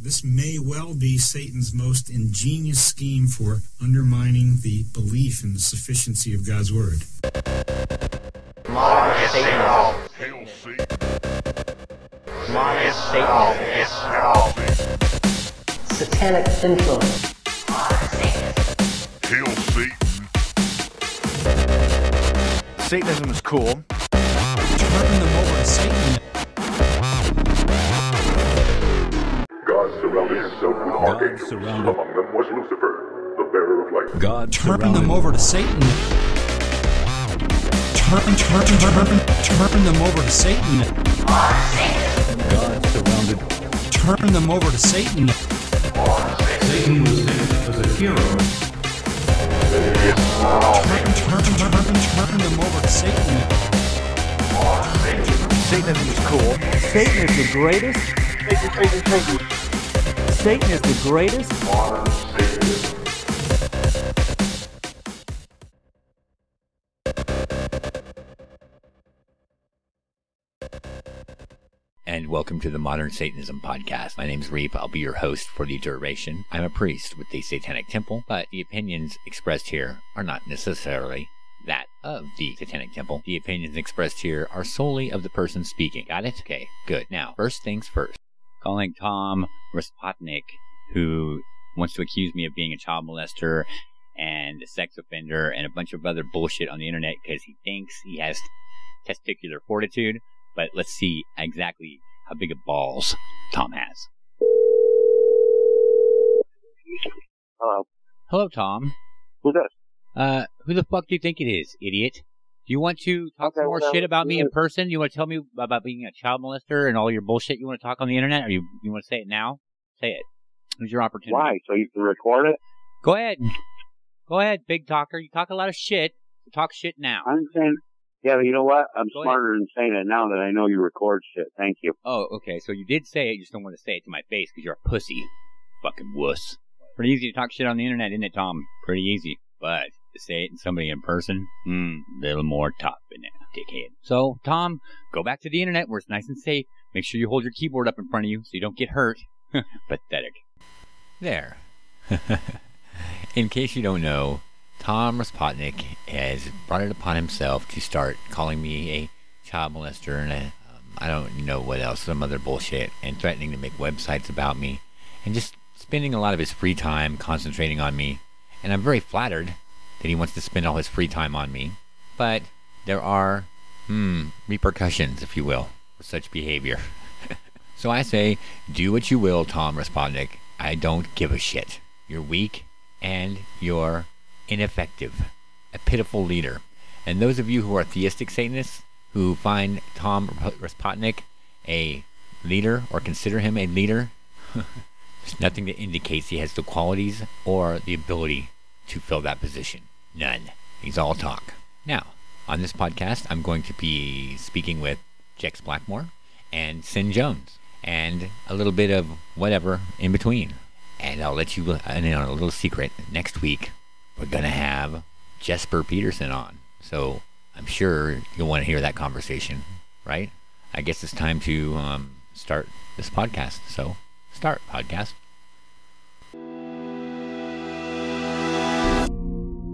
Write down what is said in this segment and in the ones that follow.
This may well be Satan's most ingenious scheme for undermining the belief in the sufficiency of God's Word. Modern Satanism. Modern Satanism. Satanic influence. Hail Satan. Satanism is cool. Turn them over to Satan. God surrounded himself with archangels. Among them was Lucifer, the bearer of light. God turn them over to Satan. Turn them over to Satan. God surrounded. Turn them over to Satan. Satan was sent as a hero. Turn them over to Satan. Satanism is cool. Satan is the greatest. Satan is the greatest. Modern Satanism. And welcome to the Modern Satanism podcast. My name's Reap. I'll be your host for the duration. I'm a priest with the Satanic Temple, but the opinions expressed here are not necessarily that of the Satanic Temple. The opinions expressed here are solely of the person speaking. Got it? Okay, good. Now, first things first. Calling Tom Raspotnik, who wants to accuse me of being a child molester and a sex offender and a bunch of other bullshit on the internet because he thinks he has testicular fortitude. But let's see exactly how big of balls Tom has. Hello. Hello, Tom. Who's this? Who the fuck do you think it is, idiot? Do you want to talk some more shit about me in person? You want to tell me about being a child molester and all your bullshit you want to talk on the internet? Or you want to say it now? Say it. Here's your opportunity. Why? So you can record it? Go ahead. Go ahead, big talker. You talk a lot of shit. Talk shit now. I'm saying, yeah, but you know what? I'm Go smarter than saying it now that I know you record shit. Thank you. Oh, okay. So you did say it. You just don't want to say it to my face because you're a pussy. Fucking wuss. Pretty easy to talk shit on the internet, isn't it, Tom? Pretty easy. But to say it to somebody in person, little more tough, isn't it, dickhead? So, Tom, go back to the internet where it's nice and safe. Make sure you hold your keyboard up in front of you so you don't get hurt. Pathetic. There. In case you don't know, Tom Raspotnik has brought it upon himself to start calling me a child molester and I don't know what else, some other bullshit, and threatening to make websites about me, and just spending a lot of his free time concentrating on me. And I'm very flattered that he wants to spend all his free time on me. But there are, repercussions, if you will, for such behavior. So I say, do what you will, Tom Raspotnik. I don't give a shit. You're weak and you're ineffective. A pitiful leader. And those of you who are theistic Satanists, who find Tom Raspotnik a leader or consider him a leader, there's nothing that indicates he has the qualities or the ability to fill that position. None. He's all talk. Now, on this podcast, I'm going to be speaking with Jex Blackmore and Sin Jones and a little bit of whatever in between. And I'll let you in on a little secret. Next week, we're going to have Jesper Peterson on. So I'm sure you'll want to hear that conversation, right? I guess it's time to start this podcast. So start podcast.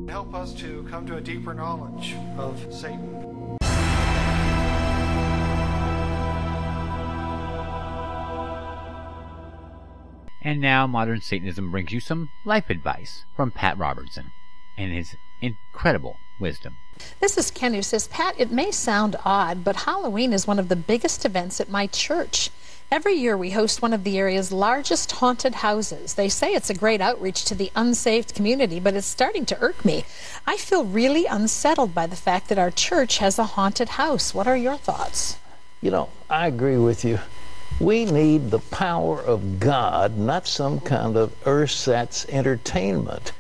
Help us to come to a deeper knowledge of Satan. And now Modern Satanism brings you some life advice from Pat Robertson and his incredible wisdom. This is Ken who says, Pat, it may sound odd, but Halloween is one of the biggest events at my church. Every year we host one of the area's largest haunted houses. They say it's a great outreach to the unsaved community, but it's starting to irk me. I feel really unsettled by the fact that our church has a haunted house. What are your thoughts? You know, I agree with you. We need the power of God, not some kind of ersatz entertainment.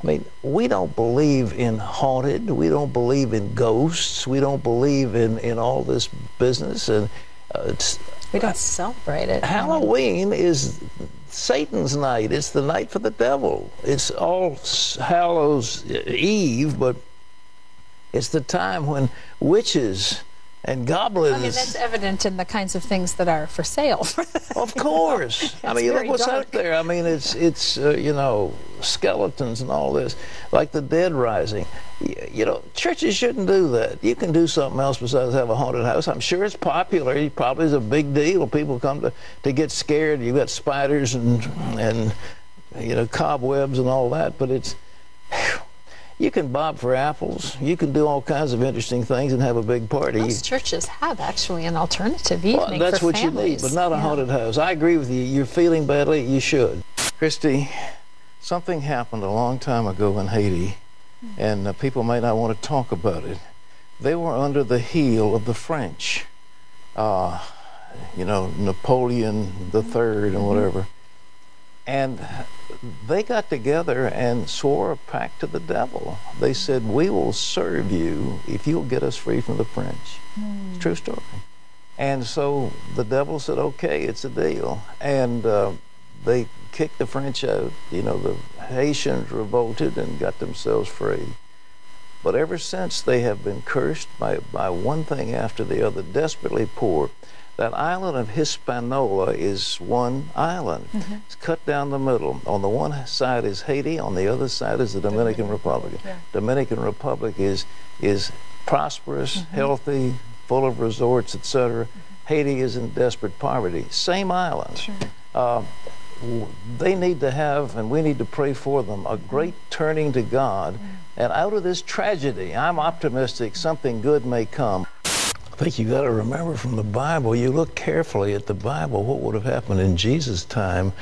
I mean, we don't believe in haunted. We don't believe in ghosts. We don't believe in all this business. And we don't celebrate it. Halloween is Satan's night. It's the night for the devil. It's All Hallows Eve, but it's the time when witches And goblins. I mean, that's evident in the kinds of things that are for sale. Of course. I mean, look what's out there. I mean, it's you know, skeletons and all this, like the dead rising. You know, churches shouldn't do that. You can do something else besides have a haunted house. I'm sure it's popular. It probably is a big deal. People come to get scared. You've got spiders and you know, cobwebs and all that, but it's... You can bob for apples. You can do all kinds of interesting things and have a big party. Most churches have actually an alternative evening that's for what families. You need, but not a haunted house. I agree with you. You're feeling badly. You should. Christy, something happened a long time ago in Haiti, and people may not want to talk about it. They were under the heel of the French. You know, Napoleon III and whatever. And they got together and swore a pact to the devil. They said, we will serve you if you'll get us free from the French. It's a true story. And so the devil said, okay, it's a deal. And they kicked the French out. You know, the Haitians revolted and got themselves free. But ever since, they have been cursed by one thing after the other, desperately poor. That island of Hispaniola is one island. It's cut down the middle. On the one side is Haiti, on the other side is the Dominican Republic. Dominican Republic is prosperous, healthy, full of resorts, etc. Haiti is in desperate poverty. Same island. They need to have, and we need to pray for them, a great turning to God. And out of this tragedy, I'm optimistic something good may come. I think you got to remember from the Bible, you look carefully at the Bible, what would have happened in Jesus' time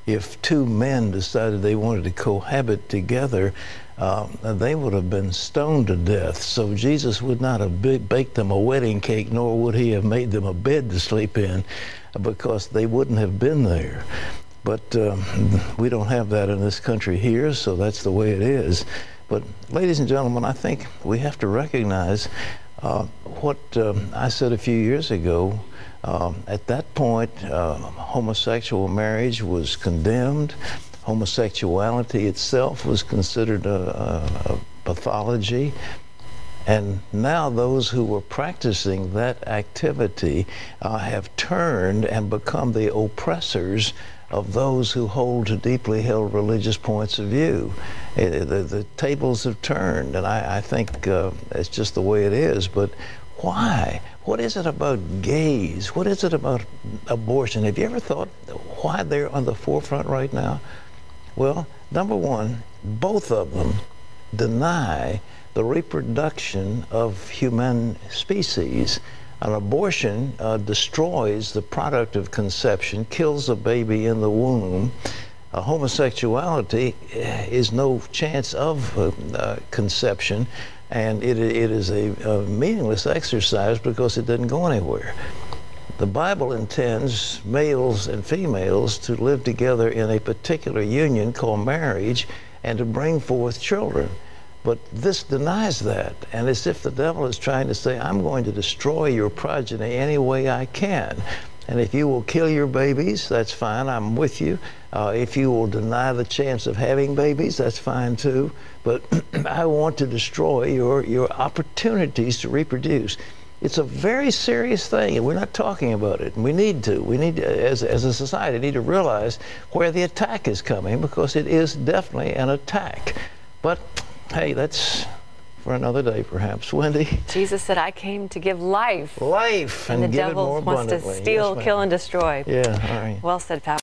if two men decided they wanted to cohabit together. They would have been stoned to death. So Jesus would not have baked them a wedding cake, nor would he have made them a bed to sleep in, because they wouldn't have been there. But we don't have that in this country here, so that's the way it is. But ladies and gentlemen, I think we have to recognize what I said a few years ago. At that point, homosexual marriage was condemned. Homosexuality itself was considered a pathology. And now those who were practicing that activity have turned and become the oppressors of those who hold to deeply held religious points of view. The tables have turned, and I think it's just the way it is. But why? What is it about gays? What is it about abortion? Have you ever thought why they're on the forefront right now? Well, number one, both of them deny the reproduction of human species. An abortion destroys the product of conception, kills a baby in the womb. Homosexuality is no chance of conception, and it is a meaningless exercise because it doesn't go anywhere. The Bible intends males and females to live together in a particular union called marriage and to bring forth children. But this denies that, and as if the devil is trying to say, I'm going to destroy your progeny any way I can. And if you will kill your babies, that's fine, I'm with you. If you will deny the chance of having babies, that's fine too. But I want to destroy your opportunities to reproduce. It's a very serious thing, and we're not talking about it. And we need to. We need to, as a society, need to realize where the attack is coming, because it is definitely an attack. But hey, that's for another day, perhaps. Wendy? Jesus said, I came to give life. Life, and the give devil it more wants to abundantly. steal, kill, and destroy. Yeah, all right. Well said, Pat.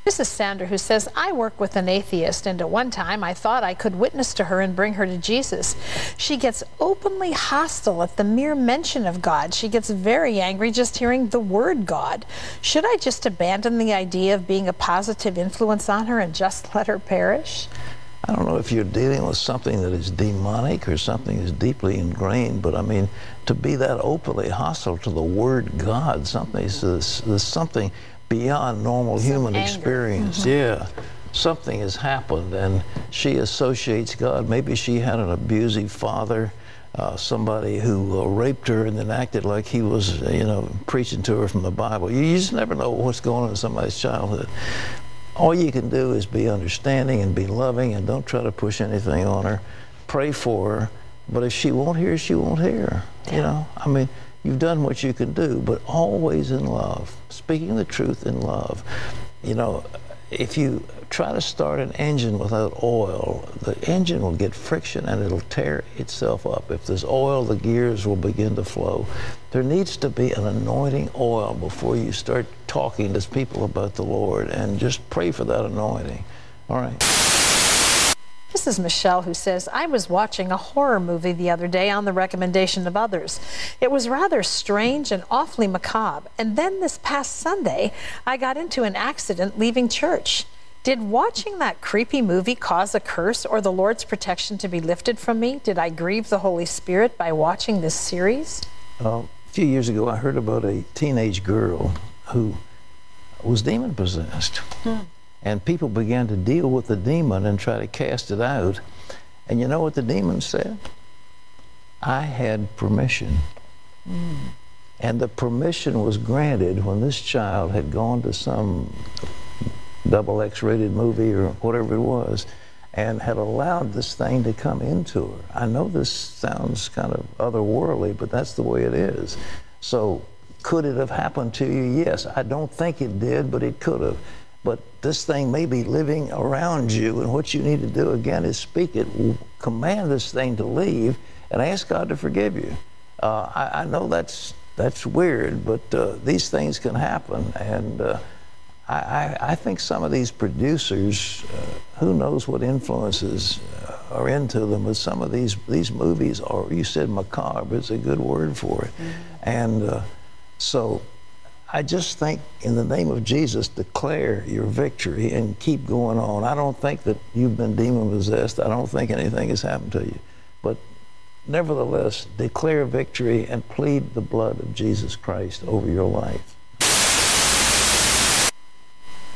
This is Sandra, who says, I work with an atheist, and at one time I thought I could witness to her and bring her to Jesus. She gets openly hostile at the mere mention of God. She gets very angry just hearing the word God. Should I just abandon the idea of being a positive influence on her and just let her perish? I don't know if you're dealing with something that is demonic or something that's deeply ingrained, but I mean, to be that openly hostile to the word God, there's something beyond normal human experience. Yeah, something has happened, and she associates God. Maybe she had an abusive father, somebody who raped her and then acted like he was, preaching to her from the Bible. You just never know what's going on in somebody's childhood. All you can do is be understanding and be loving, and don't try to push anything on her. Pray for her, but if she won't hear, she won't hear. Yeah. I mean, you've done what you can do, but always in love, speaking the truth in love. You know, if you try to start an engine without oil, the engine will get friction and it'll tear itself up. If there's oil, the gears will begin to flow. There needs to be an anointing oil before you start talking to people about the Lord, and just pray for that anointing. All right. This is Michelle, who says, I was watching a horror movie the other day on the recommendation of others. It was rather strange and awfully macabre. And then this past Sunday, I got into an accident leaving church. Did watching that creepy movie cause a curse or the Lord's protection to be lifted from me? Did I grieve the Holy Spirit by watching this series? A few years ago, I heard about a teenage girl who was demon-possessed. And people began to deal with the demon and try to cast it out. And you know what the demon said? I had permission. And the permission was granted when this child had gone to some double X-rated movie or whatever it was, and had allowed this thing to come into her. I know this sounds kind of otherworldly, but that's the way it is. So could it have happened to you? Yes. I don't think it did, but it could have. But this thing may be living around you, and what you need to do, again, is speak it, command this thing to leave, and ask God to forgive you. I know that's weird, but these things can happen, and I think some of these producers, who knows what influences are into them, but some of these movies are, you said macabre, it's a good word for it. And so I just think, in the name of Jesus, declare your victory and keep going on. I don't think that you've been demon-possessed. I don't think anything has happened to you. But nevertheless, declare victory and plead the blood of Jesus Christ over your life.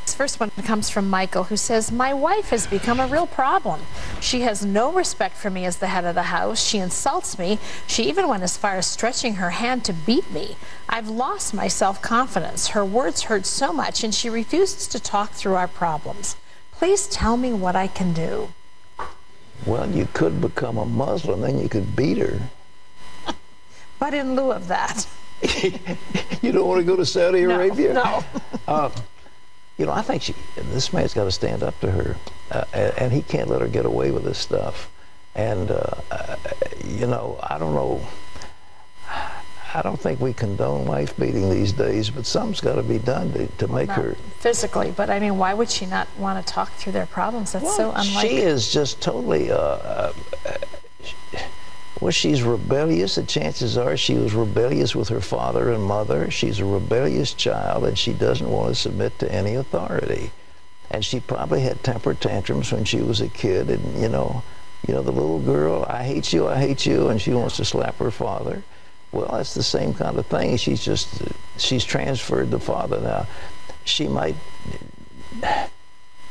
This first one comes from Michael, who says, my wife has become a real problem. She has no respect for me as the head of the house. She insults me. She even went as far as stretching her hand to beat me. I've lost my self-confidence. Her words hurt so much, and she refuses to talk through our problems. Please tell me what I can do. Well, you could become a Muslim, then you could beat her. But in lieu of that. You don't want to go to Saudi Arabia? No. You know, I think this man's got to stand up to her, and he can't let her get away with this stuff. And, you know, I don't know. I don't think we condone wife beating these days, but something's got to be done to make her... physically, but I mean, why would she not want to talk through their problems? That's so unlike... She is just totally... well, she's rebellious. The chances are she was rebellious with her father and mother. She's a rebellious child, and she doesn't want to submit to any authority. And she probably had temper tantrums when she was a kid, and, you know, the little girl, I hate you, and she wants to slap her father. Well, that's the same kind of thing. She's transferred the father now. She might...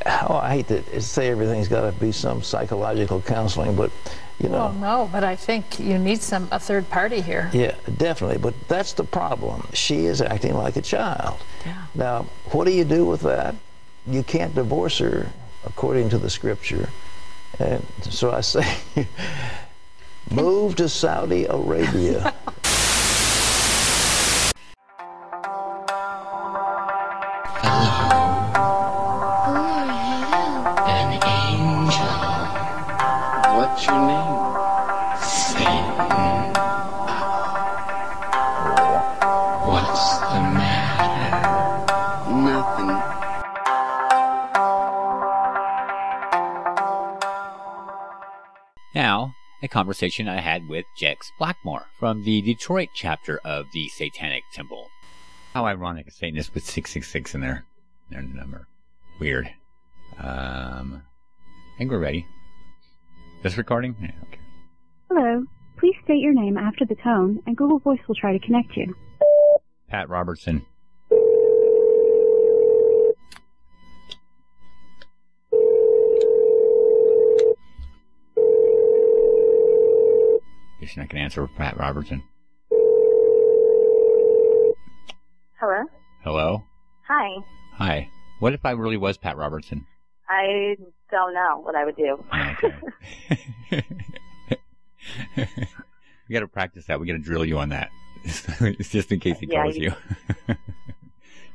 Oh, I hate to say everything's got to be some psychological counseling, but, you know... Well, no, but I think you need a third party here. Yeah, definitely, but that's the problem. She is acting like a child. Yeah. Now, what do you do with that? You can't divorce her, according to the scripture. And so I say, move to Saudi Arabia. What's your name? Satan. What's the matter? Nothing. Now, a conversation I had with Jex Blackmore from the Detroit chapter of the Satanic Temple. How ironic, a Satanist with 666 in their number. Weird. I think we're ready. This recording? Yeah, okay. Hello. Please state your name after the tone, and Google Voice will try to connect you. Pat Robertson. Guess I can answer with Pat Robertson. Hello? Hello? Hi. Hi. What if I really was Pat Robertson? I don't know what I would do. Okay. We got to practice that. We got to drill you on that. It's just in case he calls you.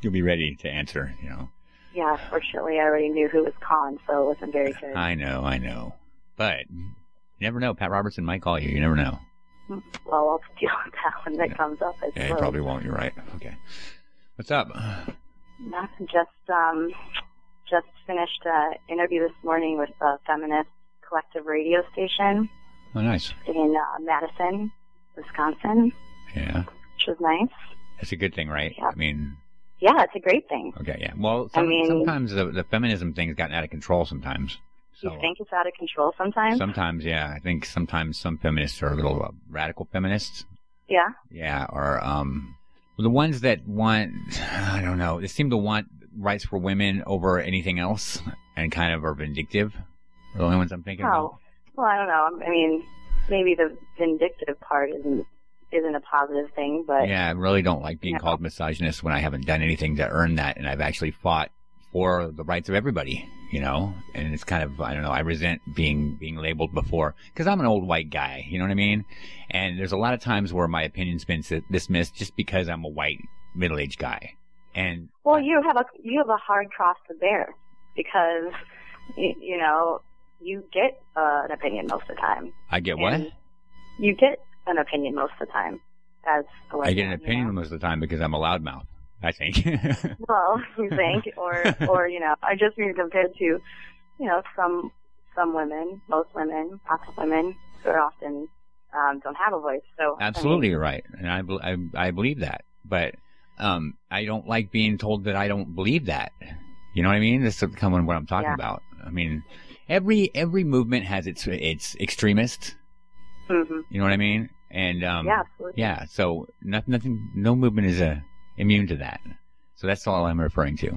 You'll be ready to answer, you know. Yeah, fortunately, I already knew who was calling, so it wasn't very good. I know. But you never know. Pat Robertson might call you. You never know. Well, I'll deal with that when that comes up. Yeah, he probably won't. You're right. Okay. What's up? Nothing. Just finished an interview this morning with a feminist collective radio station. Oh, nice. In Madison, Wisconsin. Yeah. Which was nice. That's a good thing, right? Yeah. I mean... Yeah, it's a great thing. Okay, yeah. Well, sometimes the feminism thing's gotten out of control sometimes. So, you think it's out of control sometimes? Sometimes, yeah. I think sometimes some feminists are a little radical feminists. Yeah? Yeah, or the ones that want, I don't know, they seem to want rights for women over anything else and kind of are vindictive. Are the only ones I'm thinking about. Well, I don't know. I mean, maybe the vindictive part isn't a positive thing, but... Yeah, I really don't like being called misogynist when I haven't done anything to earn that, and I've actually fought for the rights of everybody, you know? And it's kind of, I don't know, I resent being labeled before, because I'm an old white guy, you know what I mean? And there's a lot of times where my opinion's been dismissed just because I'm a white, middle-aged guy. And... Well, you have a hard cross to bear, because, you know, you get an opinion most of the time. I get what? You get an opinion most of the time. I get an opinion most of the time because I'm a loudmouth, I think. Well, you think, or you know, I just mean compared to, you know, some women, most women, lots of women who are often don't have a voice. So absolutely, you're right, and I believe that, but I don't like being told that I don't believe that. You know what I mean? This is kind of what I'm talking about. I mean, every movement has its extremists. Mm-hmm. You know what I mean? And yeah, absolutely. Yeah, so nothing, no movement is immune to that. So that's all I'm referring to.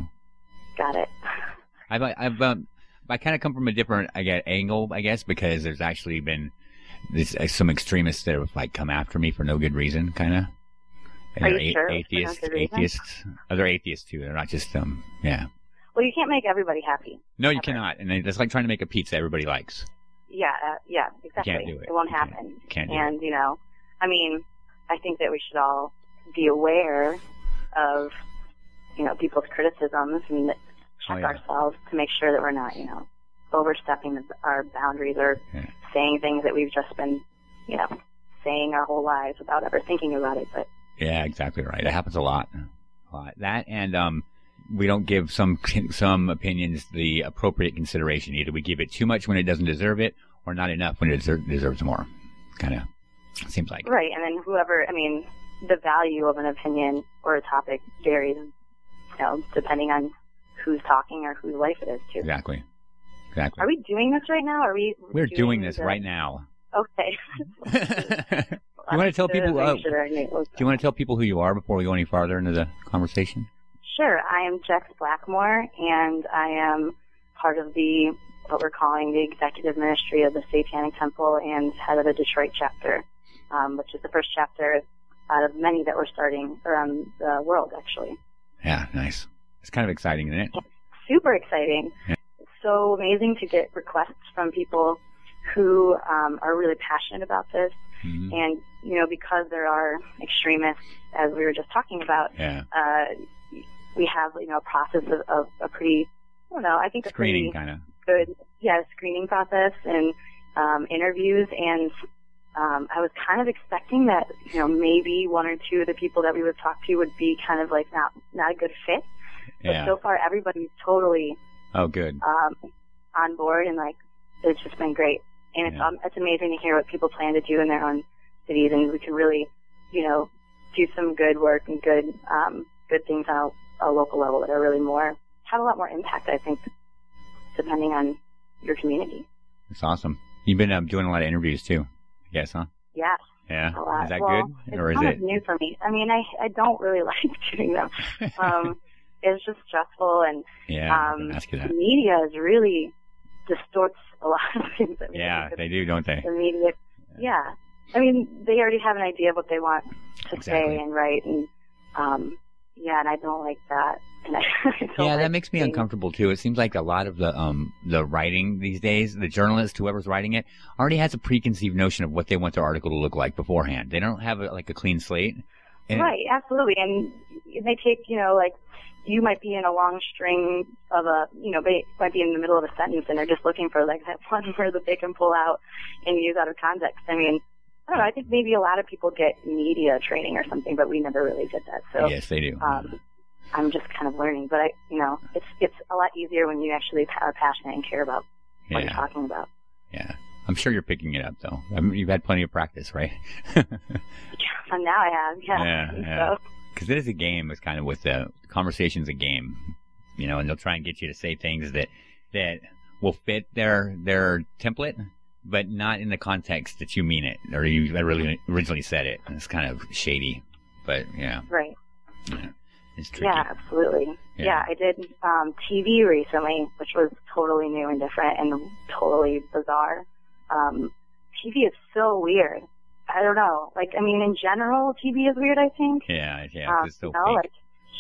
Got it. I kind of come from a different angle, I guess, because there's actually been some extremists that have like come after me for no good reason, kind of. Are you sure? Atheists. They're atheists too. They're not just yeah. Well, you can't make everybody happy. No, you cannot, and it's like trying to make a pizza everybody likes. Yeah, exactly. You can't do it. It won't happen. Can't do it. You know, I mean, I think that we should all be aware of, you know, people's criticisms and check ourselves to make sure that we're not, you know, overstepping our boundaries or saying things that we've just been, you know, saying our whole lives without ever thinking about it. But yeah, exactly right. It happens a lot. That and we don't give some opinions the appropriate consideration. Either we give it too much when it doesn't deserve it, or not enough when it deserves more. Kind of seems like. Right, and then the value of an opinion or a topic varies, you know, depending on who's talking or whose life it is too. Exactly. Are we doing this right now? We're doing this right now. Okay. You want to tell people? Do you want to tell people who you are before we go any farther into the conversation? Sure. I am Jex Blackmore, and I am part of what we're calling the executive ministry of the Satanic Temple and head of the Detroit chapter, which is the first chapter out of many that we're starting around the world, actually. Yeah, nice. It's kind of exciting, isn't it? It's super exciting. Yeah. It's so amazing to get requests from people who are really passionate about this. Mm-hmm. And, you know, because there are extremists, as we were just talking about, we have, you know, a process of a pretty, I don't know, I think screening kind of good, screening process and interviews. And I was kind of expecting that, you know, maybe one or two of the people that we would talk to would be kind of like not a good fit. But so far, everybody's totally good on board, and like it's just been great. And it's amazing to hear what people plan to do in their own cities, and we can really, you know, do some good work and good things on a local level that are really have a lot more impact, I think, depending on your community. That's awesome. You've been doing a lot of interviews too, I guess, huh? Yes. Yeah. A lot. Is that good, or is it? It's kind of new for me. I mean, I don't really like doing them. It's just stressful, and the media is really distorts a lot of things. I mean, they do, don't they? The media, I mean, they already have an idea of what they want to say and write, and and I don't like that. And that makes me uncomfortable too. It seems like a lot of the writing these days, the journalist, whoever's writing it, already has a preconceived notion of what they want their article to look like beforehand. They don't have a clean slate. Right, absolutely. And they take, like, you might be in a long string of they might be in the middle of a sentence and they're just looking for, like, that one word that they can pull out and use out of context. I mean, I don't know, I think maybe a lot of people get media training or something, but we never really did that. So yes, they do. I'm just kind of learning, but it's a lot easier when you actually are passionate and care about what you're talking about. Yeah. I'm sure you're picking it up, though. I mean, you've had plenty of practice, right? And now I have, yeah. Because it is a game. It's kind of with the conversation's a game, and they'll try and get you to say things that will fit their template, but not in the context that you mean it or you originally said it. And it's kind of shady, but yeah. Right. Yeah. It's tricky. Yeah, absolutely. Yeah, I did TV recently, which was totally new and different and totally bizarre. TV is so weird. I don't know. Like, I mean, in general, TV is weird, I think. Yeah, it's so fake. Like,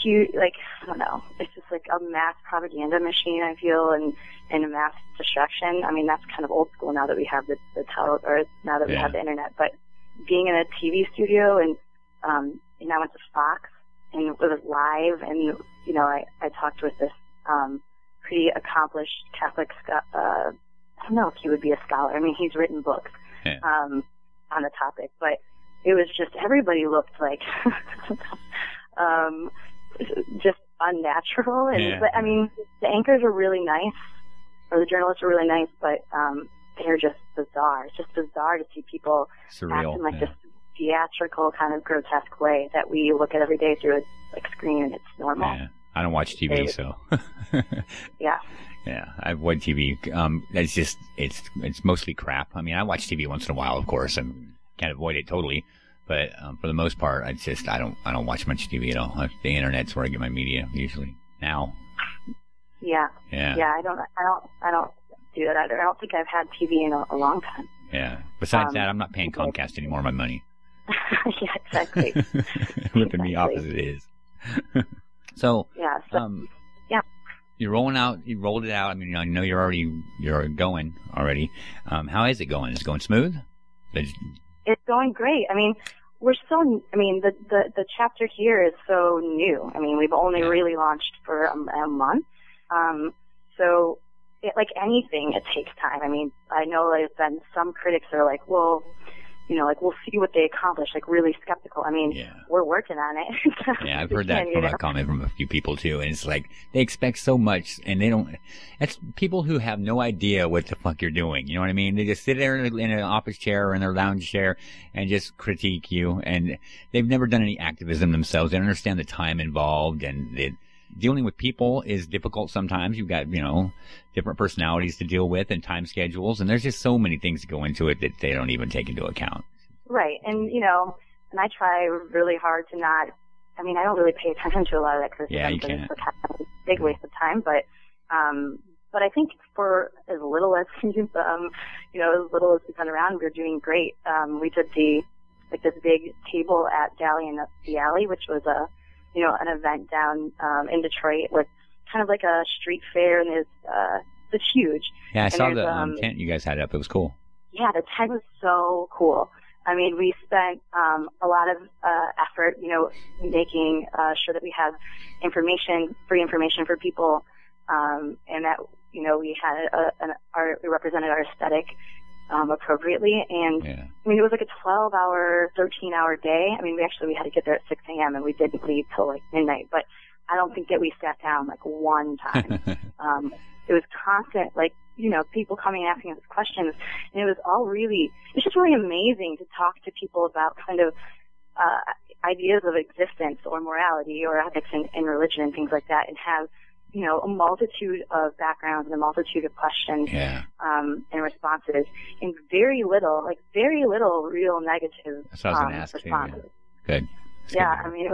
huge, like, I don't know. It's just like a mass propaganda machine, I feel, and a mass destruction. I mean, that's kind of old school now that we have the now that we have the internet. But being in a TV studio and I went to Fox and it was live and, I talked with this pretty accomplished Catholic I don't know if he would be a scholar. I mean, he's written books on the topic, but it was just everybody looked like just unnatural. And but I mean, the anchors were really nice, or the journalists were really nice, but they're just bizarre. It's just bizarre to see people acting like this theatrical kind of grotesque way that we look at every day through a screen, and it's normal. Yeah. I don't watch TV, so yeah. Yeah, I avoid TV. It's just it's mostly crap. I mean, I watch TV once in a while, of course. I can't avoid it totally, but for the most part, I don't watch much TV at all. The internet's where I get my media usually now. Yeah. Yeah. I don't do that either. I don't think I've had TV in a long time. Yeah. Besides that, I'm not paying Comcast anymore. My money. Yeah, exactly. Ripping me off as it is. So. Yeah. You rolled it out. I mean, I know you're going already. How is it going? Is it going smooth? It's going great. I mean, the chapter here is so new. I mean, we've only really launched for a month. So like anything, it takes time. I mean, I know there's been some critics that are like, well, we'll see what they accomplish, like really skeptical. I mean, we're working on it. Yeah, I've heard that from a comment from a few people too, and it's like they expect so much, and they don't. That's people who have no idea what the fuck you're doing. You know what I mean? They just sit there in an office chair or in their lounge chair and just critique you, and they've never done any activism themselves. They don't understand the time involved, and dealing with people is difficult sometimes. You've got, different personalities to deal with and time schedules, and there's just so many things that go into it that they don't even take into account. Right, and, and I try really hard to not, I mean, I don't really pay attention to a lot of that criticism. Yeah, you can't. It's a big waste of time, but I think for as little as as little as we've been around, we're doing great. We did this big table at Dally in the Alley, which was an event down in Detroit with kind of like a street fair, and it's huge. Yeah, I saw the tent you guys had up. It was cool. Yeah, the tent was so cool. I mean, we spent a lot of effort, making sure that we have free information for people, and that we had we represented our aesthetic appropriately. And I mean, it was like a 12-hour, 13-hour day. I mean, we had to get there at 6 a.m. and we didn't leave till like midnight. But I don't think that we sat down like one time. It was constant, like, people coming and asking us questions, and it was just really amazing to talk to people about kind of ideas of existence or morality or ethics in religion and things like that, and have a multitude of backgrounds and a multitude of questions and responses, and very little real negative responses. Good. I mean,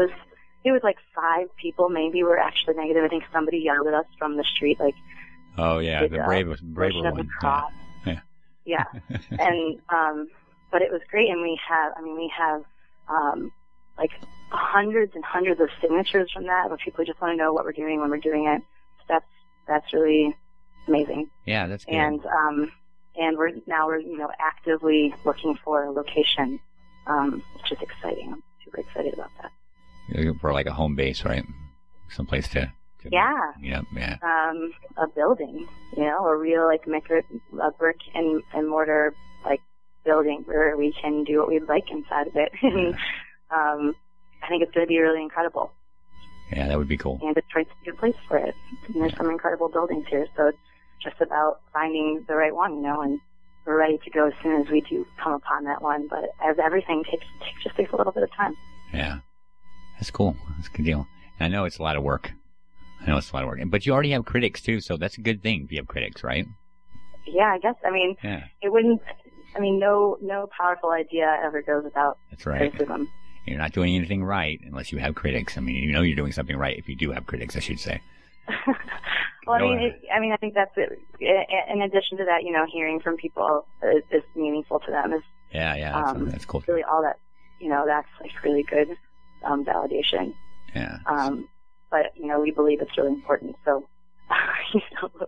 it was like 5 people maybe were actually negative. I think somebody yelled at us from the street, like, oh yeah, the braver one. Yeah. And but it was great, and we have like hundreds and hundreds of signatures from that, where people just want to know what we're doing when we're doing it. That's really amazing. Yeah, that's good. And we're actively looking for a location, which is exciting. I'm super excited about that. You're looking for like a home base, right? Someplace to yeah. Yeah. A building, a real like a brick and mortar like building where we can do what we'd like inside of it. And I think it's going to be really incredible. Yeah, that would be cool. And Detroit's a good place for it. And there's some incredible buildings here, so it's just about finding the right one, and we're ready to go as soon as we do come upon that one. But as everything just takes a little bit of time. Yeah, that's cool. That's a good deal. And I know it's a lot of work. But you already have critics too, so that's a good thing if you have critics, right? Yeah, I guess. I mean, it wouldn't. I mean, no powerful idea ever goes without criticism. You're not doing anything right unless you have critics. I mean, you're doing something right if you do have critics, I should say. Well, I think that's it. In addition to that, hearing from people is meaningful to them. That's cool. Really, all that, that's like really good validation. Yeah. But we believe it's really important. So,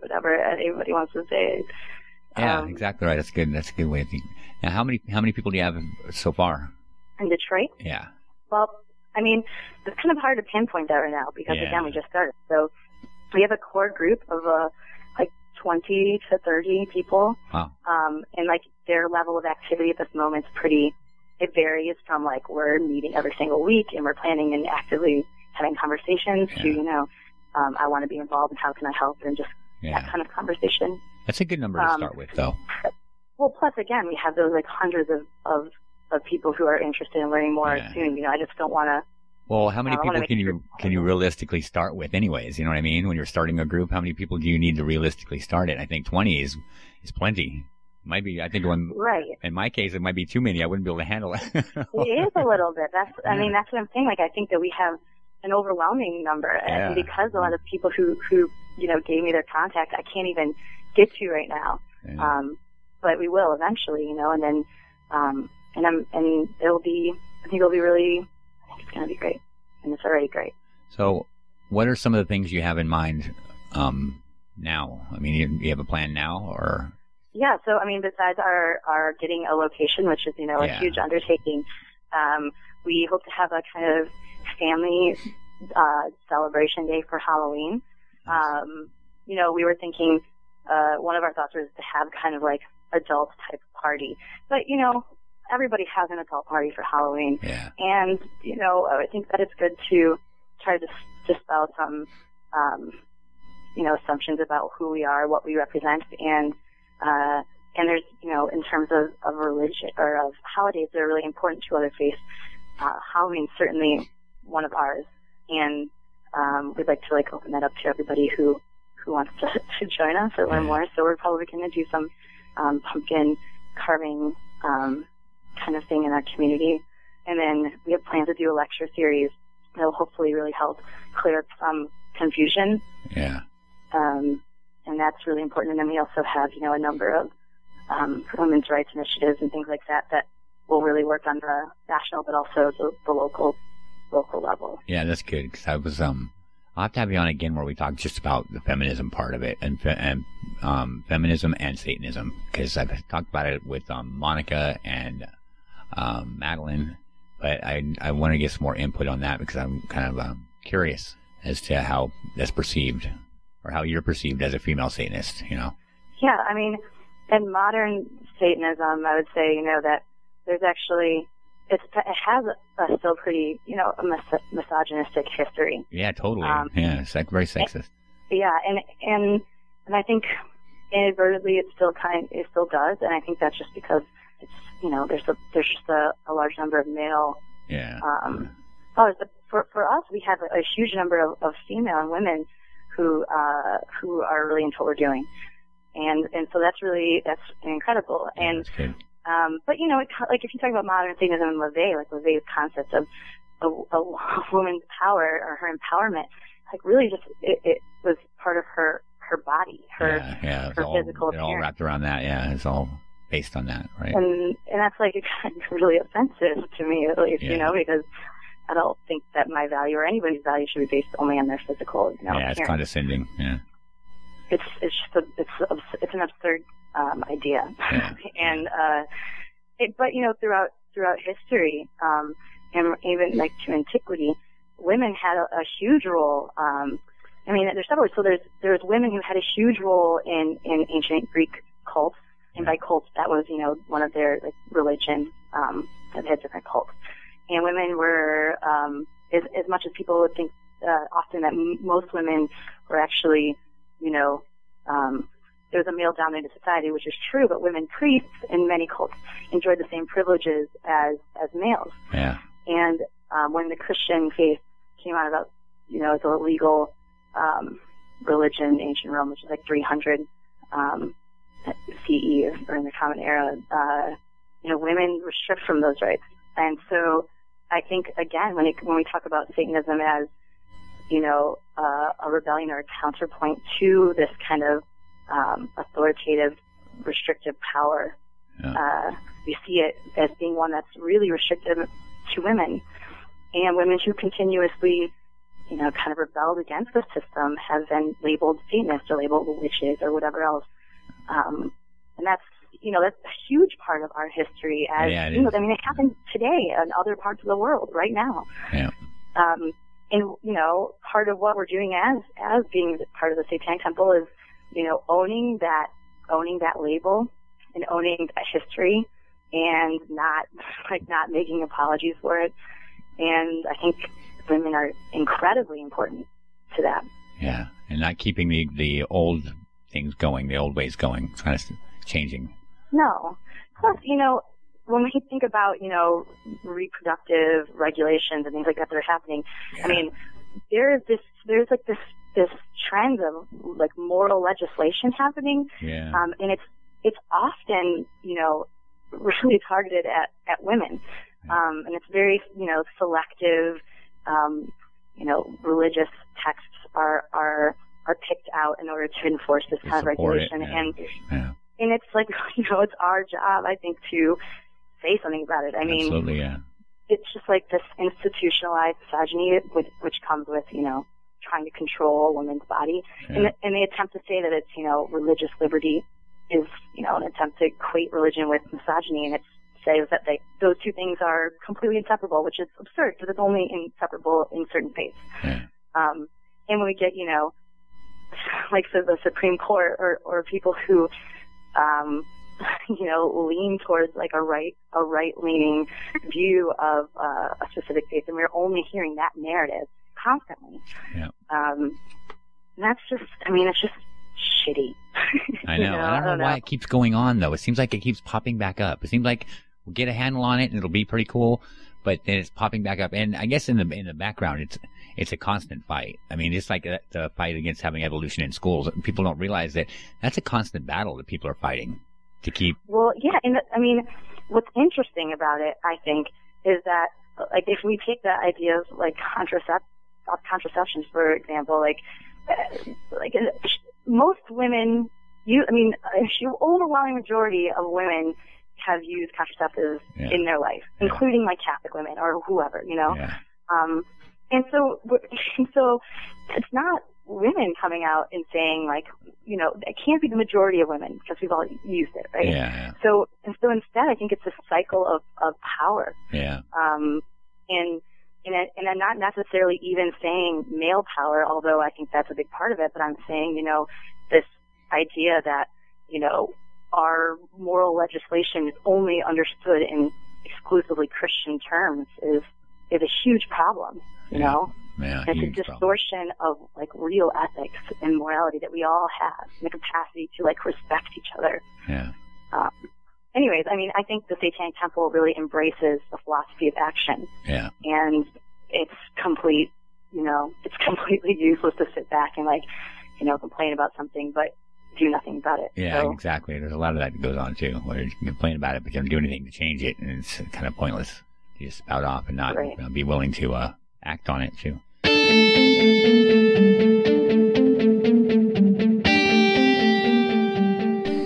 whatever anybody wants to say. Yeah, exactly right. That's good. That's a good way of thinking. Now, how many people do you have so far? In Detroit? Yeah. Well, I mean, it's kind of hard to pinpoint that right now because, again, we just started. So we have a core group of, 20 to 30 people. Wow. And, their level of activity at this moment is it varies from, we're meeting every single week and we're planning and actively having conversations to, I want to be involved and how can I help and just that kind of conversation. That's a good number to start with, though. Well, plus, again, we have those, hundreds of people who are interested in learning more soon. I just don't want to. Well, how many people can you realistically start with, anyways? You know what I mean? When you're starting a group, how many people do you need to realistically start it? I think 20 is plenty. Might be. I think right. In my case, it might be too many. I wouldn't be able to handle it. It is a little bit. That's what I'm saying. I think that we have an overwhelming number, and because a lot of people who gave me their contact, I can't even get to right now. Yeah. But we will eventually, and then. And it'll be, I think it's going to be great. And it's already great. So what are some of the things you have in mind, now? I mean, you have a plan now, or? Yeah. So, I mean, besides our getting a location, which is, a huge undertaking, we hope to have a kind of family, celebration day for Halloween. We were thinking, one of our thoughts was to have kind of adult type party, but everybody has an adult party for Halloween. Yeah. And, I think that it's good to try to dispel some, assumptions about who we are, what we represent. And there's, in terms of religion or of holidays that are really important to other faiths, Halloween's certainly one of ours. And, we'd like to open that up to everybody who wants to join us or learn more. So we're probably going to do some, pumpkin carving, kind of thing in our community. And then we have plans to do a lecture series that will hopefully really help clear up some confusion. Yeah. And that's really important. And then we also have, a number of women's rights initiatives and things like that will really work on the national but also the local level. Yeah, that's good, because I was I'll have to have you on again where we talk just about the feminism part of it and feminism and Satanism, because I've talked about it with Monica and Madeline, but I want to get some more input on that because I'm kind of curious as to how that's perceived or how you're perceived as a female Satanist, Yeah, I mean, in modern Satanism, I would say, that there's actually, it has a still pretty, a misogynistic history. Yeah, totally. It's very sexist. Yeah, and I think inadvertently it still does, and I think that's just because it's, there's just a large number of male. Yeah. Followers. But for us, we have a huge number of female and women who are really into what we're doing, and so that's incredible. Yeah, and that's good. But if you talk about modern Satanism and LaVey's concept of a woman's power or her empowerment, really just it was part of her body, her physical appearance. It's all wrapped around that. Yeah, it's all based on that, right? And that's kind of really offensive to me, at least, because I don't think that my value or anybody's value should be based only on their physical. Yeah, it's condescending. Yeah. It's an absurd idea, and but throughout history, and even to antiquity, women had a huge role. I mean, there's several. So there's women who had a huge role in ancient Greek cults, and by cults that was, you know, one of their like religion that had different cults. And women were, as much as people would think often that most women were actually, you know, there was a male-dominated society, which is true, but women priests in many cults enjoyed the same privileges as males. Yeah. And when the Christian faith came out about, you know, as a legal religion in ancient Rome, which is like 300 CE or in the Common Era, you know, women were stripped from those rights. And so I think, again, when we talk about Satanism as, you know, a rebellion or a counterpoint to this kind of authoritative, restrictive power, we see it as being one that's really restrictive to women. And women who continuously, you know, kind of rebelled against the system have been labeled Satanists or labeled witches or whatever else. And that's, you know, that's a huge part of our history. As you know, I mean, it happens today in other parts of the world right now. Yeah. And you know, part of what we're doing as being part of the Satanic Temple is, you know, owning that label and owning that history, and not making apologies for it. And I think women are incredibly important to that. Yeah, and not keeping the old things going, the old ways going. It's kind of changing. No. Plus, you know, when we think about, you know, reproductive regulations and things like that that are happening, I mean, there's like this trend of like moral legislation happening. Yeah. And it's often, you know, really targeted at women. And it's very, you know, selective. You know, religious texts are picked out in order to enforce this kind of regulation. And it's like, you know, it's our job, I think, to say something about it. I mean, absolutely, yeah. It's just like this institutionalized misogyny, which comes with, you know, trying to control a woman's body. Yeah. And they attempt to say that it's, you know, religious liberty is, you know, an attempt to equate religion with misogyny, and it says that those two things are completely inseparable, which is absurd because it's only inseparable in certain faiths. Yeah. And when we get, you know, like the Supreme Court or people who, you know, lean towards like a right-leaning view of a specific faith, and we're only hearing that narrative constantly. Yeah. And that's just, I mean, it's just shitty. I know. I don't know why it keeps going on, though. It seems like it keeps popping back up. It seems like we'll get a handle on it and it'll be pretty cool, but then it's popping back up. And I guess in the background, it's a constant fight. I mean, it's like the fight against having evolution in schools. People don't realize that that's a constant battle that people are fighting to keep. Well, yeah, and I mean, what's interesting about it, I think, is that like if we take the idea of like contraception, for example, like most women, the overwhelming majority of women have used contraceptives in their life, including like Catholic women or whoever, you know. Yeah. And so it's not women coming out and saying like, you know, it can't be the majority of women because we've all used it, right? Yeah. So instead, I think it's a cycle of power. Yeah. And I'm not necessarily even saying male power, although I think that's a big part of it, but I'm saying, you know, this idea that, you know, our moral legislation is only understood in exclusively Christian terms is a huge problem, you know? Yeah, it's a distortion of like real ethics and morality that we all have, and the capacity to like respect each other. Yeah. Anyways, I mean, I think the Satanic Temple really embraces the philosophy of action. Yeah. And it's completely useless to sit back and like, you know, complain about something, but do nothing about it. Yeah, so, exactly. There's a lot of that goes on too, where you can complain about it, but you don't do anything to change it, and it's kind of pointless. You just spout off and not be willing to act on it too.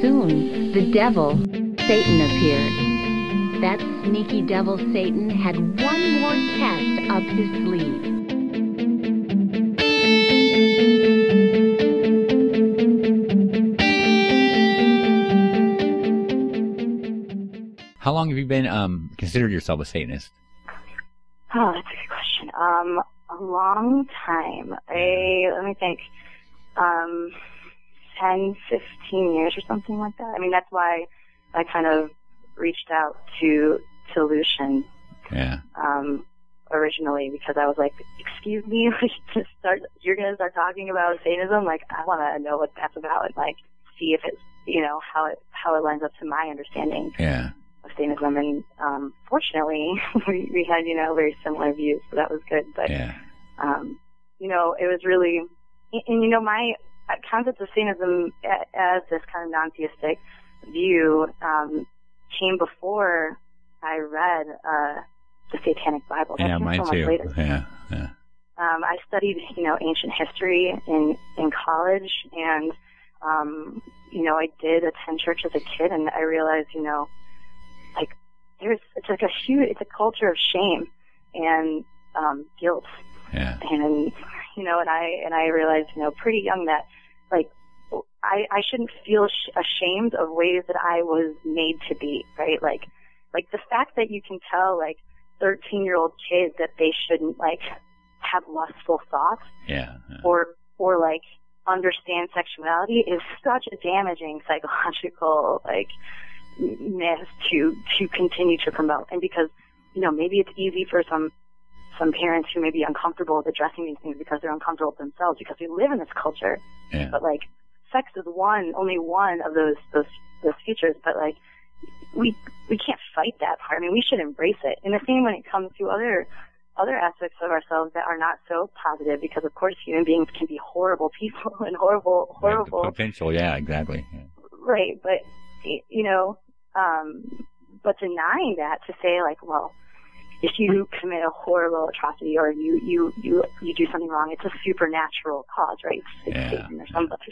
Soon, the devil, Satan, appeared. That sneaky devil Satan had one more test up his sleeve. How long have you been considered yourself a Satanist? Oh, that's a good question. a long time. Let me think, 10, 15 years or something like that. I mean, that's why I kind of reached out to Lucian. Yeah. Originally, because I was like, excuse me, you're going to start talking about Satanism? Like, I want to know what that's about and, like, see if it's, how it lines up to my understanding of Satanism. And, fortunately, we had, very similar views, so that was good. But, it was really, and, my concept of Satanism as this kind of non-theistic view, came before I read, the Satanic Bible. That came mine so much too. later. Yeah. I studied, ancient history in college, and, I did attend church as a kid, and I realized, it's a culture of shame and, guilt. Yeah. And, and I realized, pretty young that, like, I shouldn't feel ashamed of ways that I was made to be, right? Like the fact that you can tell, like, 13-year-old kids that they shouldn't, like, have lustful thoughts or like understand sexuality is such a damaging psychological, like, myth to continue to promote. And because, maybe it's easy for some parents who may be uncomfortable with addressing these things because they're uncomfortable with themselves because we live in this culture. Yeah. But, like, sex is only one of those features, but, like, we can't fight that part. I mean, we should embrace it. And the same when it comes to other aspects of ourselves that are not so positive, because of course human beings can be horrible people and horrible potential. Yeah, exactly. Yeah. Right, but but denying that to say, like, well, if you commit a horrible atrocity or you do something wrong, it's a supernatural cause, right? It's Satan or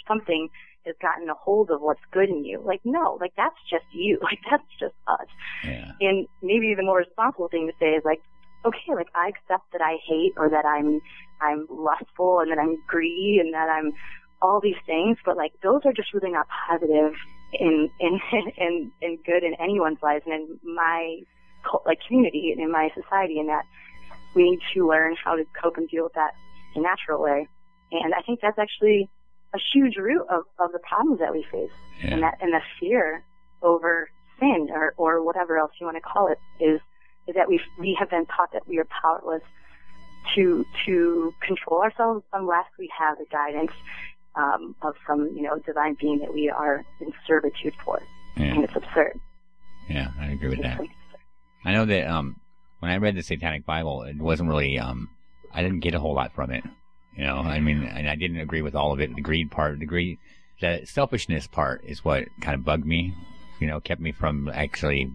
something has gotten a hold of what's good in you. Like, no, like, that's just you. Like, that's just us. Yeah. And maybe the more responsible thing to say is, like, okay, like, I accept that I hate or that I'm lustful and that I'm greedy and that I'm all these things, but, like, those are just really not positive in good in anyone's lives and in my, like, community and in my society, and that we need to learn how to cope and deal with that in a natural way. And I think that's actually a huge root of the problems that we face, and the fear over sin or whatever else you want to call it is that we have been taught that we are powerless to control ourselves unless we have the guidance of some divine being that we are in servitude for. And it's absurd. Yeah, I agree with that. I know that when I read the Satanic Bible, it wasn't really I didn't get a whole lot from it. I mean, and I didn't agree with all of it. The greed part, the selfishness part is what kind of bugged me. Kept me from actually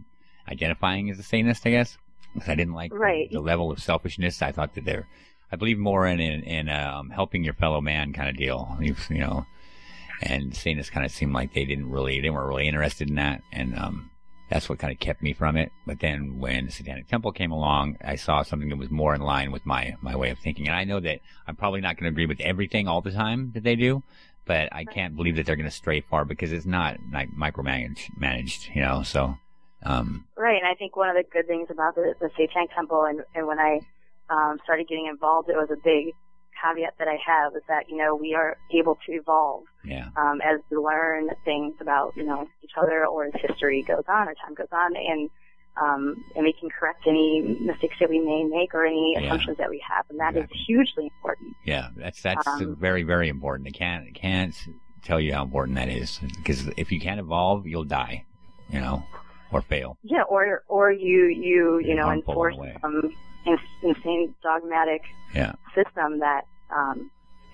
identifying as a Satanist, I guess. Because I didn't like the level of selfishness. I thought that I believe more in helping your fellow man kind of deal. And Satanists kind of seemed like they weren't really interested in that. And that's what kind of kept me from it. But then when the Satanic Temple came along, I saw something that was more in line with my way of thinking. And I know that I'm probably not going to agree with everything all the time that they do, but I can't believe that they're going to stray far because it's not like micromanaged, so. Right, and I think one of the good things about the Satanic Temple, and when I started getting involved, it was a big caveat that I have is that, we are able to evolve as we learn things about, each other, or as history goes on or time goes on, and we can correct any mistakes that we may make or any assumptions that we have, and that is hugely important. Yeah, that's very, very important. I can't tell you how important that is, because if you can't evolve, you'll die, or fail. Yeah, or you enforce some insane dogmatic system that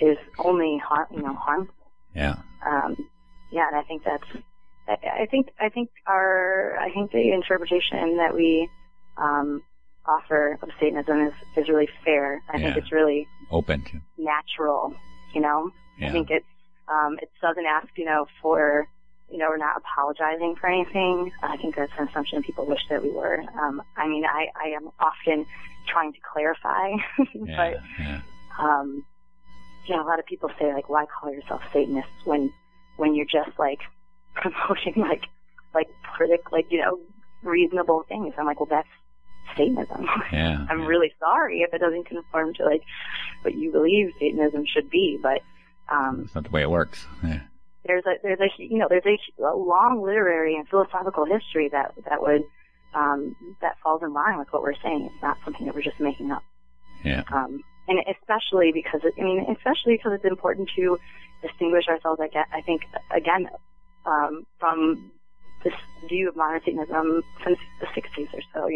is only harmful. Yeah. And I think that's. I think the interpretation that we offer of Satanism is really fair. I think it's really open to natural. Yeah. I think it doesn't ask for. We're not apologizing for anything. I think that's an assumption people wish that we were. I mean, I am often trying to clarify, but a lot of people say, like, why call yourself Satanist when you're just, like, promoting like reasonable things. I'm like, well, Satanism. Yeah. I'm really sorry if it doesn't conform to like what you believe Satanism should be, but it's not the way it works. Yeah. There's a long literary and philosophical history that falls in line with what we're saying. It's not something that we're just making up. Yeah. And especially because it's important to distinguish ourselves, I think, again, from this view of modern Satanism since the 60s or so,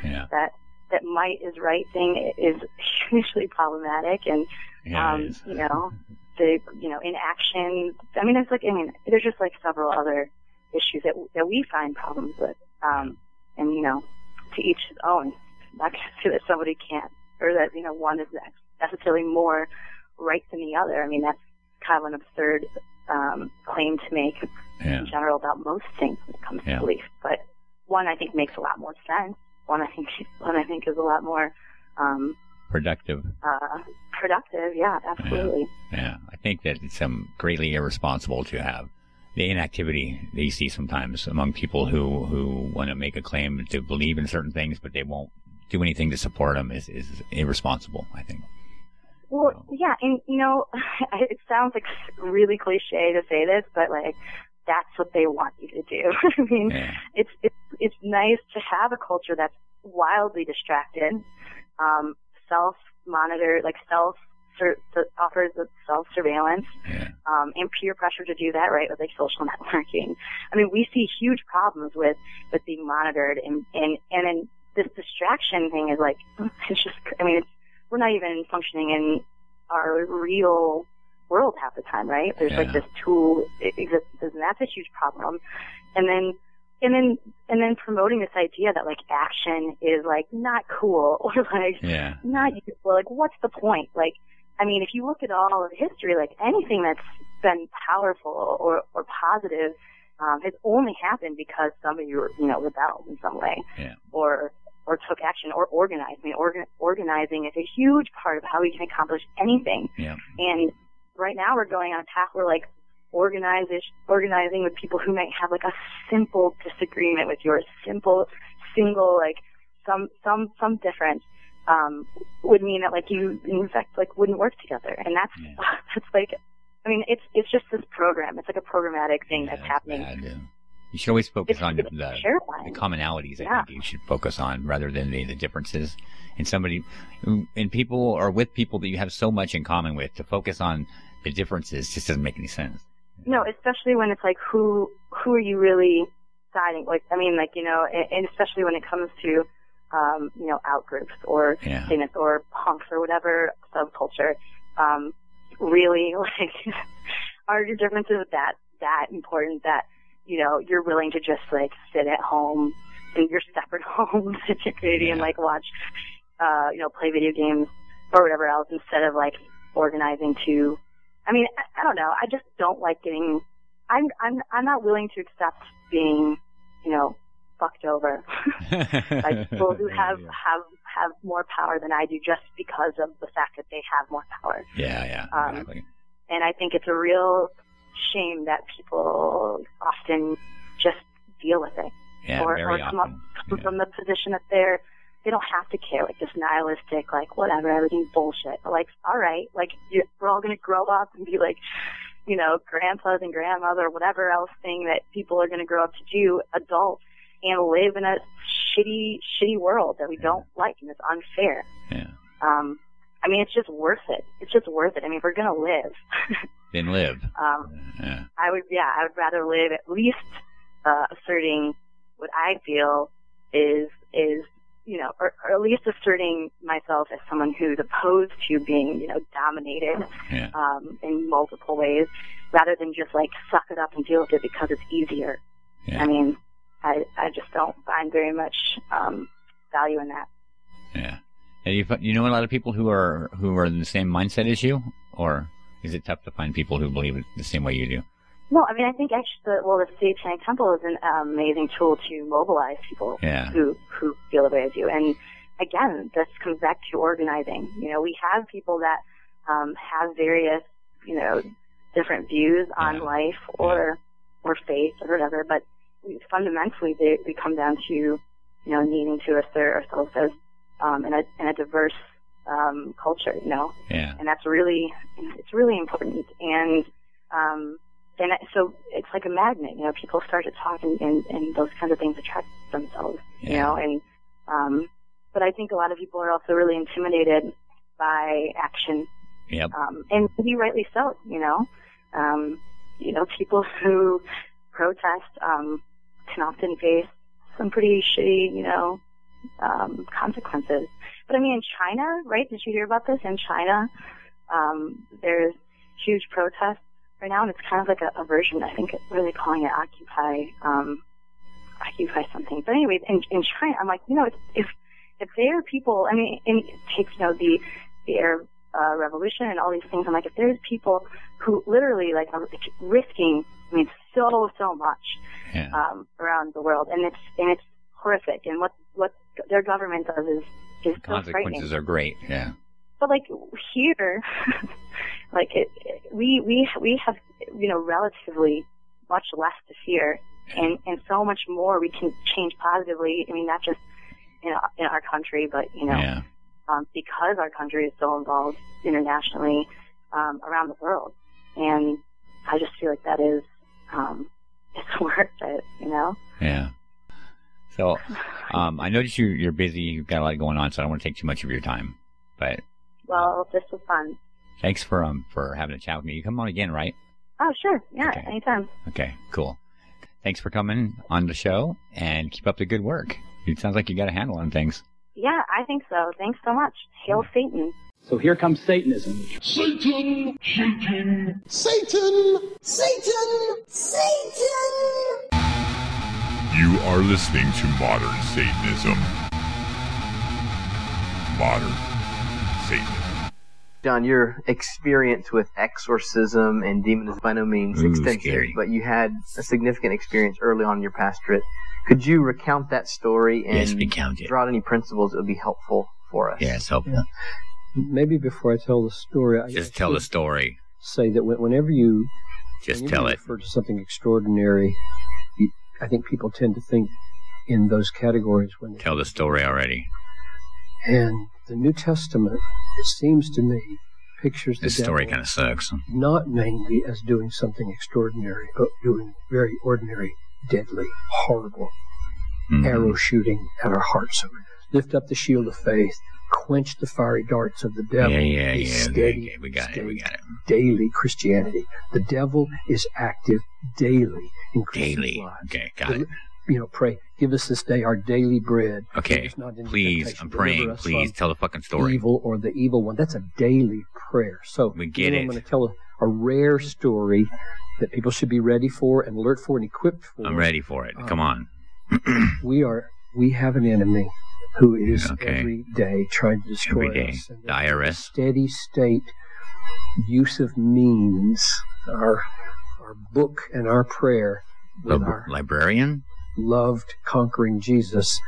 Yeah. That might is right thing is hugely problematic, and the inaction. There's just like several other issues that we find problems with, and to each his own. Not to say that somebody can't, or that one is necessarily more right than the other. I mean, that's kind of an absurd claim to make in general about most things when it comes to belief. But one I think makes a lot more sense. One I think is a lot more productive. Productive, yeah, absolutely. Yeah. I think that it's greatly irresponsible to have the inactivity that you see sometimes among people who want to make a claim to believe in certain things, but they won't do anything to support them is irresponsible, I think. Well, yeah, and it sounds like really cliche to say this, but like that's what they want you to do. I mean, it's nice to have a culture that's wildly distracted, self-monitored, like offers self-surveillance, and peer pressure to do that, right, with like social networking. I mean, we see huge problems with being monitored, and then this distraction thing is like, it's just, we're not even functioning in our real world half the time, right? There's like this tool exists, and that's a huge problem. And then promoting this idea that like action is like not cool or like not useful. Like, what's the point? Like, if you look at all of history, like anything that's been powerful or positive has only happened because somebody rebelled in some way, or took action or organized. Organizing is a huge part of how we can accomplish anything. And right now we're going on a path where like organizing with people who might have like a simple disagreement with yours, single like some difference would mean that like you in fact like wouldn't work together. And that's like, it's just this program. It's like a programmatic thing that's happening. Bad. You should always focus on the commonalities. I think you should focus on rather than the differences. And people or with people that you have so much in common with, to focus on the differences just doesn't make any sense. No, especially when it's like who are you really siding? Like, and especially when it comes to out groups or Satanists or punks or whatever subculture. Really, like, are your differences that important that you're willing to just like sit at home in your separate homes that you're creating and like watch, play video games or whatever else instead of like organizing to. I don't know. I just don't like getting. I'm not willing to accept being, fucked over by people who have more power than I do just because of the fact that they have more power. Exactly. And I think it's a real shame that people often just deal with it, or come up from the position that they don't have to care, like this nihilistic, like whatever, everything's bullshit. But like, all right, like we're all gonna grow up and be like, grandpas and grandmas or whatever else thing that people are gonna grow up to do, adults, and live in a shitty world that we don't like and it's unfair. It's just worth it. It's just worth it. If we're gonna live, then live. I would rather live at least asserting what I feel is or at least asserting myself as someone who's opposed to being, dominated in multiple ways, rather than just like suck it up and deal with it because it's easier. I just don't find very much value in that. And you know a lot of people who are in the same mindset as you, or is it tough to find people who believe it the same way you do? No, I think actually, the Satanic Temple is an amazing tool to mobilize people who feel the way I do. And again, this comes back to organizing. We have people that have various, different views on life or faith or whatever, but fundamentally they come down to, needing to assert ourselves as in a diverse culture, Yeah. And that's really important. And so it's like a magnet, people start to talk and those kinds of things attract themselves, and but I think a lot of people are also really intimidated by action. Yep. And to be rightly so, people who protest can often face some pretty shitty, consequences. But I mean, in China, right? Did you hear about this? In China, there's huge protests right now, and it's kind of like a version. I think it's really calling it Occupy something. But anyway, in China, I'm like, if there are people, I mean, take the Arab revolution and all these things. I'm like, if there's people who literally are risking, so much around the world, and it's horrific. And what their government does is the consequences are great. Yeah. But here, we have relatively much less to fear, and so much more we can change positively. I mean, not just in our country, but because our country is so involved internationally around the world, and I just feel like that is it's worth it, Yeah. So, I noticed you're busy. You've got a lot going on, so I don't want to take too much of your time. But well, this was fun. Thanks for having a chat with me. You come on again, right? Oh, sure. Yeah, okay. Anytime. Okay, cool. Thanks for coming on the show, and keep up the good work. It sounds like you got a handle on things. Yeah, I think so. Thanks so much. Hail Satan. So here comes Satanism. Satan! Satan! Satan! Satan! Satan! You are listening to Modern Satanism. Modern Satanism. John, your experience with exorcism and demon is by no means extensive, scary. But you had a significant experience early on in your pastorate. Could you recount that story and draw out any principles that would be helpful for us? Yes, helpful. Yeah. Maybe before I tell the story, I tell the story. Say that whenever you tell it. Refer to something extraordinary, I think people tend to think in those categories when they tell the story already. And the New Testament, it seems to me, pictures the this story devil kind of sucks. Not mainly as doing something extraordinary, but doing very ordinary, deadly, horrible arrow shooting at our hearts. So lift up the shield of faith, quench the fiery darts of the devil. Yeah. Steady, okay. We got it. Daily Christianity. The devil is active daily in Christians' lives. Okay, got it. Pray, give us this day our daily bread. Okay, please, I'm praying. Please tell the fucking story. Evil or the evil one. That's a daily prayer. So we get it. I'm going to tell a rare story that people should be ready for and alert for and equipped for. I'm ready for it. Come on. We have an enemy who is every day trying to destroy us. The IRS. Steady state use of means, our book and our prayer. Librarian? Loved conquering Jesus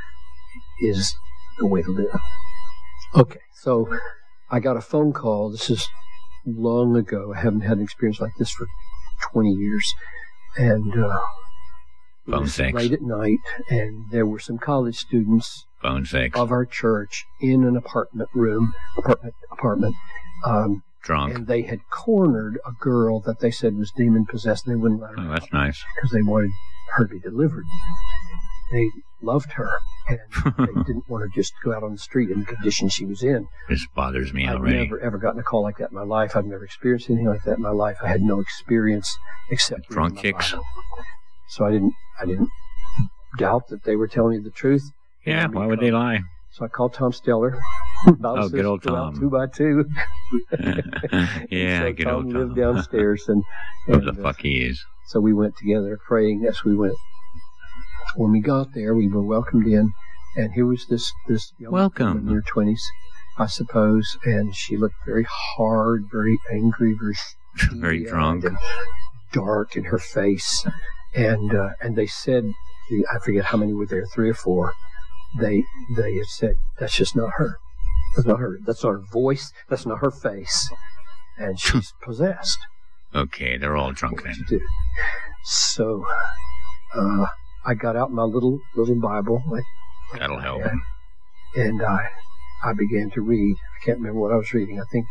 is the way to live. Okay, so I got a phone call. This is long ago. I haven't had an experience like this for 20 years. And phone sex. Late at night, and there were some college students phone sex of our church in an apartment. Drunk. And they had cornered a girl that they said was demon possessed, and they wouldn't let her out. That's nice. Because they wanted her to be delivered. They loved her, and they didn't want her just to go out on the street in the condition she was in. This bothers me already. I've never ever gotten a call like that in my life. I've never experienced anything like that in my life. I had no experience except drunk chicks. So I didn't doubt that they were telling me the truth. Yeah, why would they lie? So I called Tom Steller. Oh, good old Tom. 2 by 2. Yeah, so good Tom old Tom. lived downstairs, and who the fuck he is. So we went together praying as we went. When we got there, we were welcomed in, and here was this young woman in her 20s, I suppose, and she looked very hard, very angry, very drunk, and dark in her face, and they said, I forget how many were there, 3 or 4. They had said, that's just not her. That's not her. That's not her voice. That's not her face. And she's possessed. Okay, they're all drunk then. So I got out my little Bible. I That'll help. And I began to read. I can't remember what I was reading. I think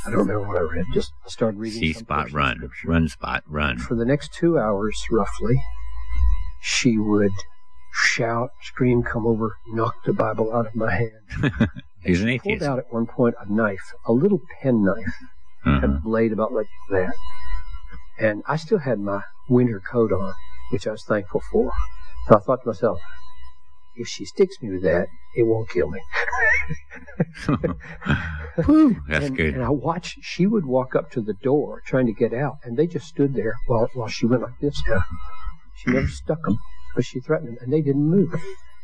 I don't remember what I read. Just started reading. See spot run. Run spot run. For the next 2 hours, roughly, she would shout, scream, come over, knock the Bible out of my hand. He's an atheist. Pulled out at one point a knife, a little pen knife, had a blade about like that. And I still had my winter coat on, which I was thankful for. So I thought to myself, if she sticks me with that, it won't kill me. Whew, that's good. And I watched, she would walk up to the door trying to get out, and they just stood there while she went like this. She never stuck them, but she threatened them, and they didn't move.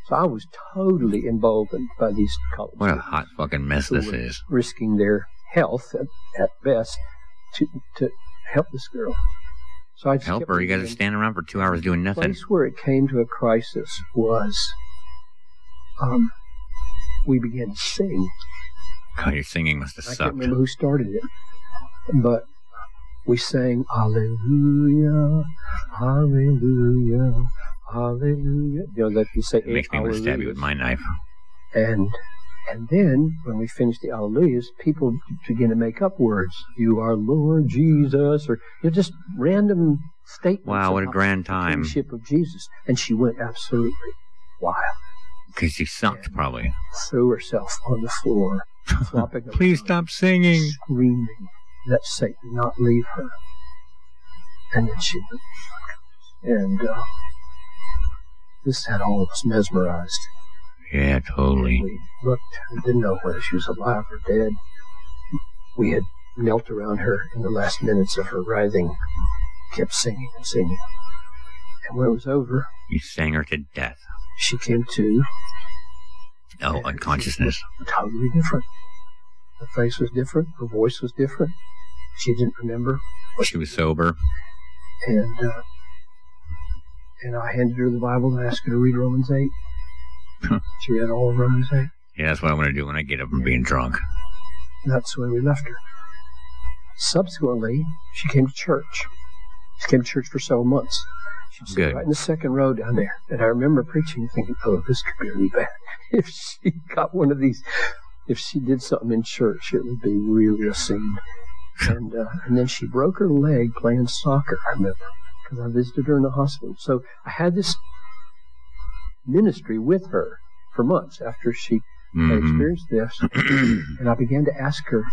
So I was totally emboldened by these college What a hot fucking mess this is. Risking their health at best to help this girl. So I just help her. You guys are standing around for 2 hours doing nothing. The place where it came to a crisis was we began to sing. God, your singing must have sucked. I can't remember who started it, but we sang Hallelujah, Hallelujah, Hallelujah. You know that you say. It makes me want to stab you with my knife. And then when we finished the Hallelujahs, people began to make up words. You are Lord Jesus, or just random statements. Wow, what a grand time! The kingship of Jesus, and she went absolutely wild. Because she sucked, probably. Threw herself on the floor, flopping. Please stop singing. Screaming that Satan not leave her. And then she went. And this had all of us mesmerized. Yeah, totally. We looked and didn't know whether she was alive or dead. We had knelt around her in the last minutes of her writhing, kept singing and singing. And when it was over, you sang her to death. She came to. Oh, unconsciousness. Totally different. Her face was different. Her voice was different. She didn't remember. She was sober. And I handed her the Bible and asked her to read Romans 8. She read all of Romans 8. Yeah, that's what I'm going to do when I get up from being drunk. And that's the way we left her. Subsequently, she came to church. She came to church for several months. She'd sit right in the second row down there. And I remember preaching and thinking, oh, this could be really bad. If she got one of these, if she did something in church, it would be really a scene. And then she broke her leg playing soccer, I remember, because I visited her in the hospital. So I had this ministry with her for months after she had experienced this. And I began to ask her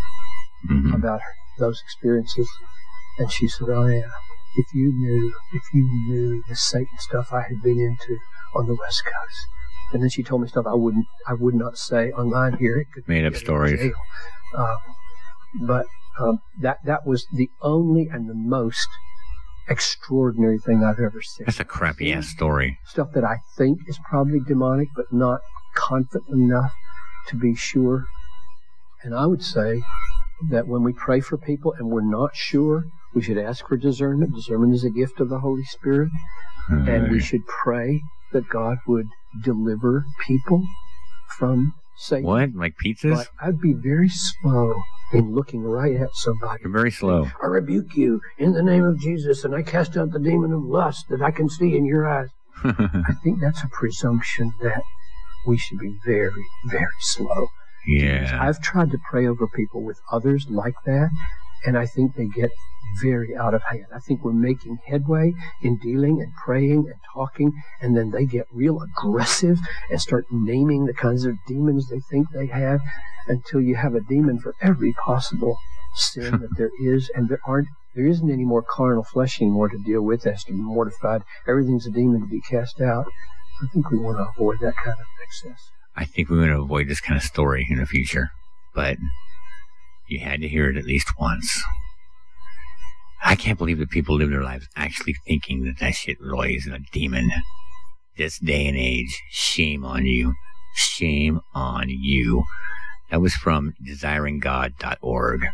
about those experiences. And she said, oh, yeah, if you knew the Satan stuff I had been into on the West Coast. And then she told me stuff I would not say online here. It could made up stories. But that was the only and the most extraordinary thing I've ever seen. That's a crappy ass story. Stuff that I think is probably demonic, but not confident enough to be sure. And I would say that when we pray for people and we're not sure, we should ask for discernment. Discernment is a gift of the Holy Spirit. And we should pray that God would deliver people from Satan. What? Like pizzas? But I'd be very slow in looking right at somebody. You're very slow. I rebuke you in the name of Jesus, and I cast out the demon of lust that I can see in your eyes. I think that's a presumption that we should be very, very slow. Yeah. I've tried to pray over people with others like that, and I think they get very out of hand. I think we're making headway in dealing and praying and talking, and then they get real aggressive and start naming the kinds of demons they think they have, until you have a demon for every possible sin that there is, and there isn't any more carnal flesh anymore to deal with. It has to be mortified. Everything's a demon to be cast out. I think we want to avoid that kind of excess. I think we want to avoid this kind of story in the future, but you had to hear it at least once. I can't believe that people live their lives actually thinking that shit really is a demon. This day and age, shame on you. Shame on you. That was from desiringgod.org.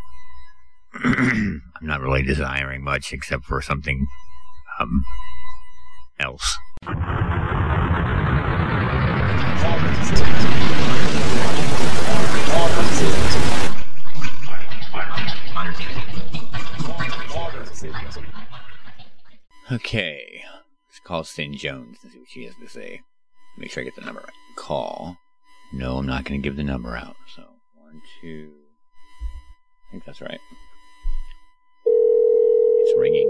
I'm not really desiring much except for something else. Okay, let's call Sin Jones and see what she has to say. Make sure I get the number right. Call. No, I'm not going to give the number out. So, 1, 2. I think that's right. It's ringing.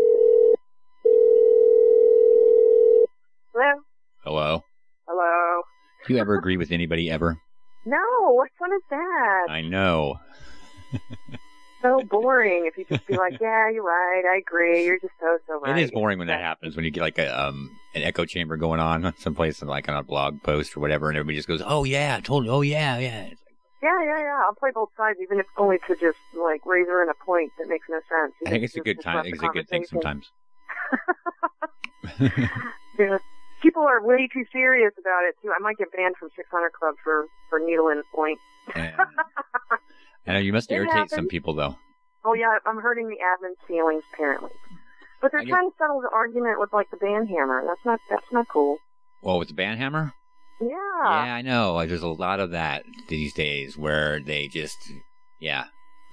Hello? Hello? Hello? Do you ever agree with anybody ever? No, what fun is that? I know. So boring if you just be like, yeah, you're right, I agree, you're just so right. It is boring when that happens, when you get like an echo chamber going on someplace, like on a blog post or whatever, and everybody just goes, oh yeah, totally, oh yeah. It's like, yeah, I'll play both sides, even if only to just like razor in a point that makes no sense. I think it's a good time. It's a good thing sometimes. Yeah. People are way too serious about it too. I might get banned from 600 Club for needling a point. I know you must irritate some people though. Oh yeah, I'm hurting the admin's feelings apparently. But they're trying to settle the argument with like the ban hammer. That's not cool. Well, with the ban hammer? Yeah. Yeah, I know. There's a lot of that these days where they just,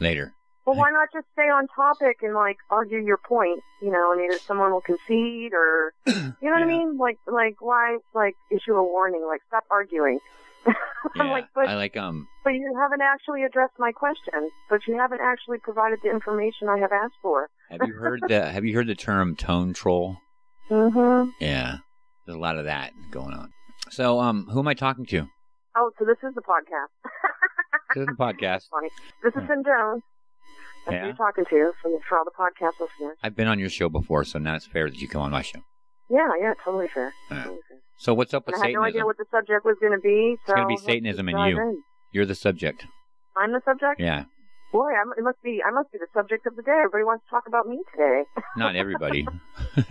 later. Well, why not just stay on topic and like argue your point? You know, and either someone will concede or, you know what I mean? Like why like issue a warning? Like stop arguing. I'm like, but you haven't actually addressed my question. But you haven't actually provided the information I have asked for. Have you heard the term tone troll? Mm-hmm. Yeah, there's a lot of that going on. So, who am I talking to? Oh, so this is the podcast. This is the podcast. Funny. This is Finn Jones. That's who you're talking to for all the podcast listeners. I've been on your show before, so now it's fair that you come on my show. Yeah, totally fair. Totally fair. So what's up with Satanism? I had no idea what the subject was going to be. It's going to be Satanism and you. You're the subject. I'm the subject? Yeah. Boy, I must be the subject of the day. Everybody wants to talk about me today. Not everybody. Well,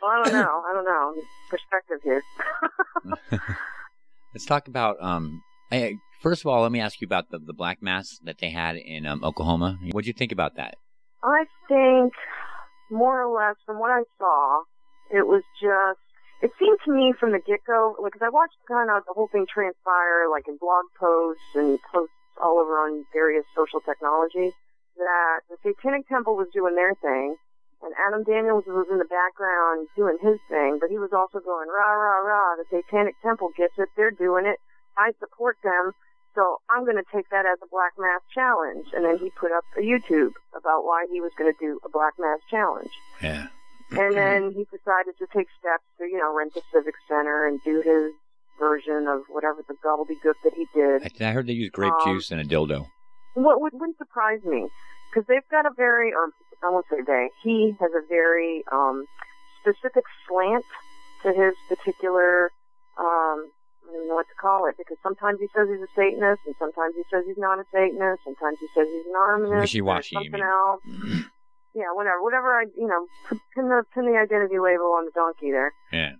I don't know. Perspective here. Let's talk about, first of all, let me ask you about the Black Mass that they had in Oklahoma. What'd you think about that? I think, more or less, from what I saw, it seemed to me from the get-go, because I watched kind of the whole thing transpire, like in blog posts and posts all over on various social technologies, that the Satanic Temple was doing their thing, and Adam Daniels was in the background doing his thing, but he was also going, rah, rah, rah, the Satanic Temple gets it, they're doing it, I support them, so I'm going to take that as a Black Mass challenge. And then he put up a YouTube about why he was going to do a Black Mass challenge. Yeah. And then he decided to take steps to, rent the Civic Center and do his version of whatever the gobbledygook that he did. I heard they use grape juice and a dildo. What wouldn't surprise me, because they've got he has a very specific slant to his particular, I don't even know what to call it, because sometimes he says he's a Satanist, and sometimes he says he's not a Satanist, sometimes he says he's an Arminist, wishy-washy, something else. Yeah, whatever pin the identity label on the donkey there. Yeah.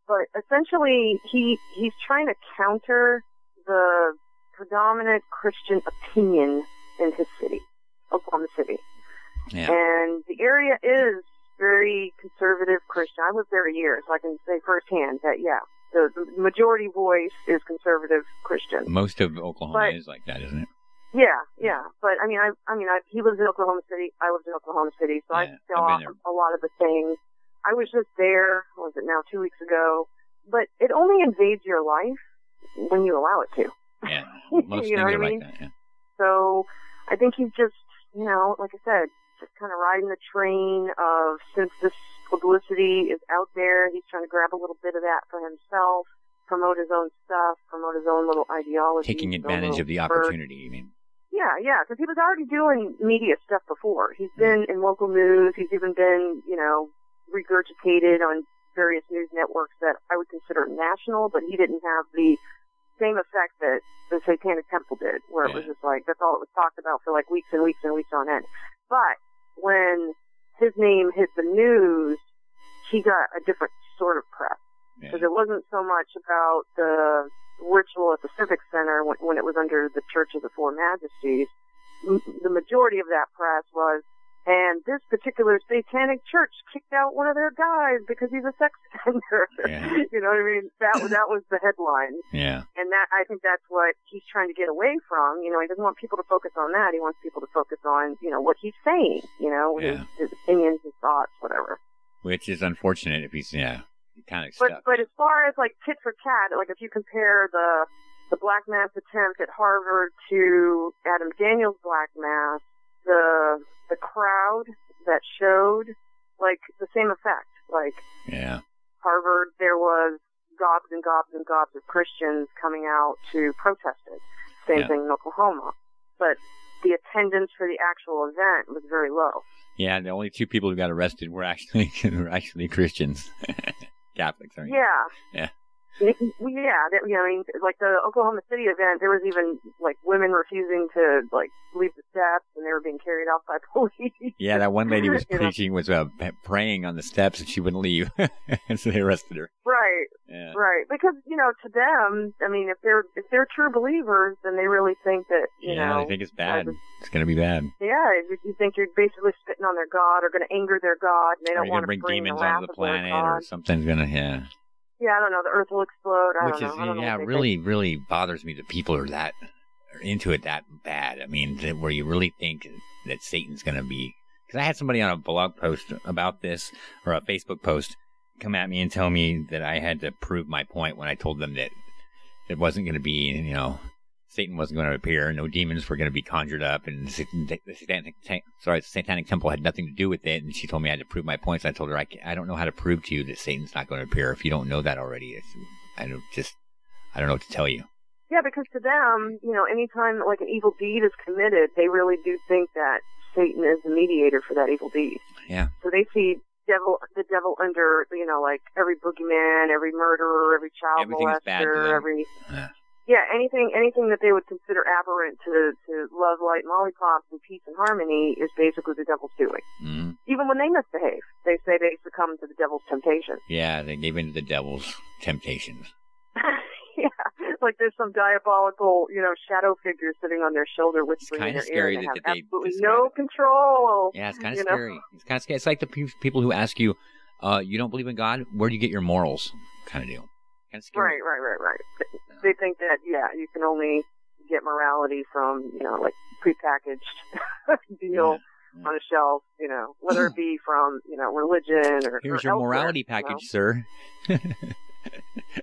But essentially, he's trying to counter the predominant Christian opinion in his city, Oklahoma City. Yeah. And the area is very conservative Christian. I lived there a year, so I can say firsthand that, the majority voice is conservative Christian. Most of Oklahoma is like that, isn't it? Yeah. But he lives in Oklahoma City. I lived in Oklahoma City, so I saw a lot of the things. I was just there. What was it now? 2 weeks ago. But it only invades your life when you allow it to. Yeah, most things are like that. Yeah. So I think he's just, like I said, just kind of riding the train of, since this publicity is out there, he's trying to grab a little bit of that for himself, promote his own stuff, promote his own little ideology. Taking advantage of the opportunity, you mean? Yeah, because he was already doing media stuff before. He's been in local news. He's even been, regurgitated on various news networks that I would consider national, but he didn't have the same effect that the Satanic Temple did, where it was just like, that's all it was talked about for like weeks and weeks and weeks on end. But when his name hit the news, he got a different sort of press. Because it wasn't so much about the ritual at the Civic Center when it was under the Church of the Four Majesties. The majority of that press was, and this particular satanic church kicked out one of their guys because he's a sex offender. Yeah. You know what I mean? That was the headline. Yeah. And I think that's what he's trying to get away from. He doesn't want people to focus on that. He wants people to focus on, what he's saying, his opinions, his thoughts, whatever. Which is unfortunate if he's, kind of but stuck. but as far as like tit for tat, like if you compare the Black Mass attempt at Harvard to Adam Daniels' Black Mass, the crowd that showed like the same effect. Like yeah, Harvard, there was gobs and gobs and gobs of Christians coming out to protest it. Same thing in Oklahoma, but the attendance for the actual event was very low. Yeah, the only 2 people who got arrested were actually Christians, Catholics. I mean. Yeah. Yeah. Yeah, I mean, like the Oklahoma City event, there was even like women refusing to like leave the steps, and they were being carried off by police. Yeah, that one lady was You know? preaching, was praying on the steps, and she wouldn't leave, and so they arrested her. Right. Yeah. Right. Because to them, I mean, if they're true believers, then they really think that you know. They think it's bad. It's gonna be bad. Yeah, you think you're basically spitting on their God, or going to anger their God, and they Or don't you're want gonna to bring demons the wrath onto the of their planet, God. or something's gonna Yeah, I don't know. The Earth will explode. I don't know. I don't know what they really, think. really bothers me that people are into it that bad. I mean, where you really think that Satan's going to be. Because I had somebody on a blog post about this, or a Facebook post, come at me and tell me that I had to prove my point when I told them that it wasn't going to be, Satan wasn't going to appear, no demons were going to be conjured up, and the Satanic Temple had nothing to do with it. And she told me I had to prove my points. I told her I don't know how to prove to you that Satan's not going to appear. If you don't know that already, I don't know what to tell you. Yeah, because to them, anytime like an evil deed is committed, they really do think that Satan is the mediator for that evil deed. Yeah. So they see the devil under, like every boogeyman, every murderer, every child Everything is bad to molester, them. anything that they would consider aberrant to love, light, lollipops, and peace and harmony is basically the devil's doing. Mm-hmm. Even when they misbehave, they say they succumb to the devil's temptation. Yeah, they gave in to the devil's temptations. Yeah, like there's some diabolical, shadow figure sitting on their shoulder whispering in their ear. They have absolutely no control. Yeah, it's kind of scary. It's kind of scary. It's like the people who ask you, you don't believe in God? Where do you get your morals? Kind of deal. Kind of scary. Right. They think that, you can only get morality from, like prepaccaged deal on a shelf, whether it be from, religion or here's your morality package, sir.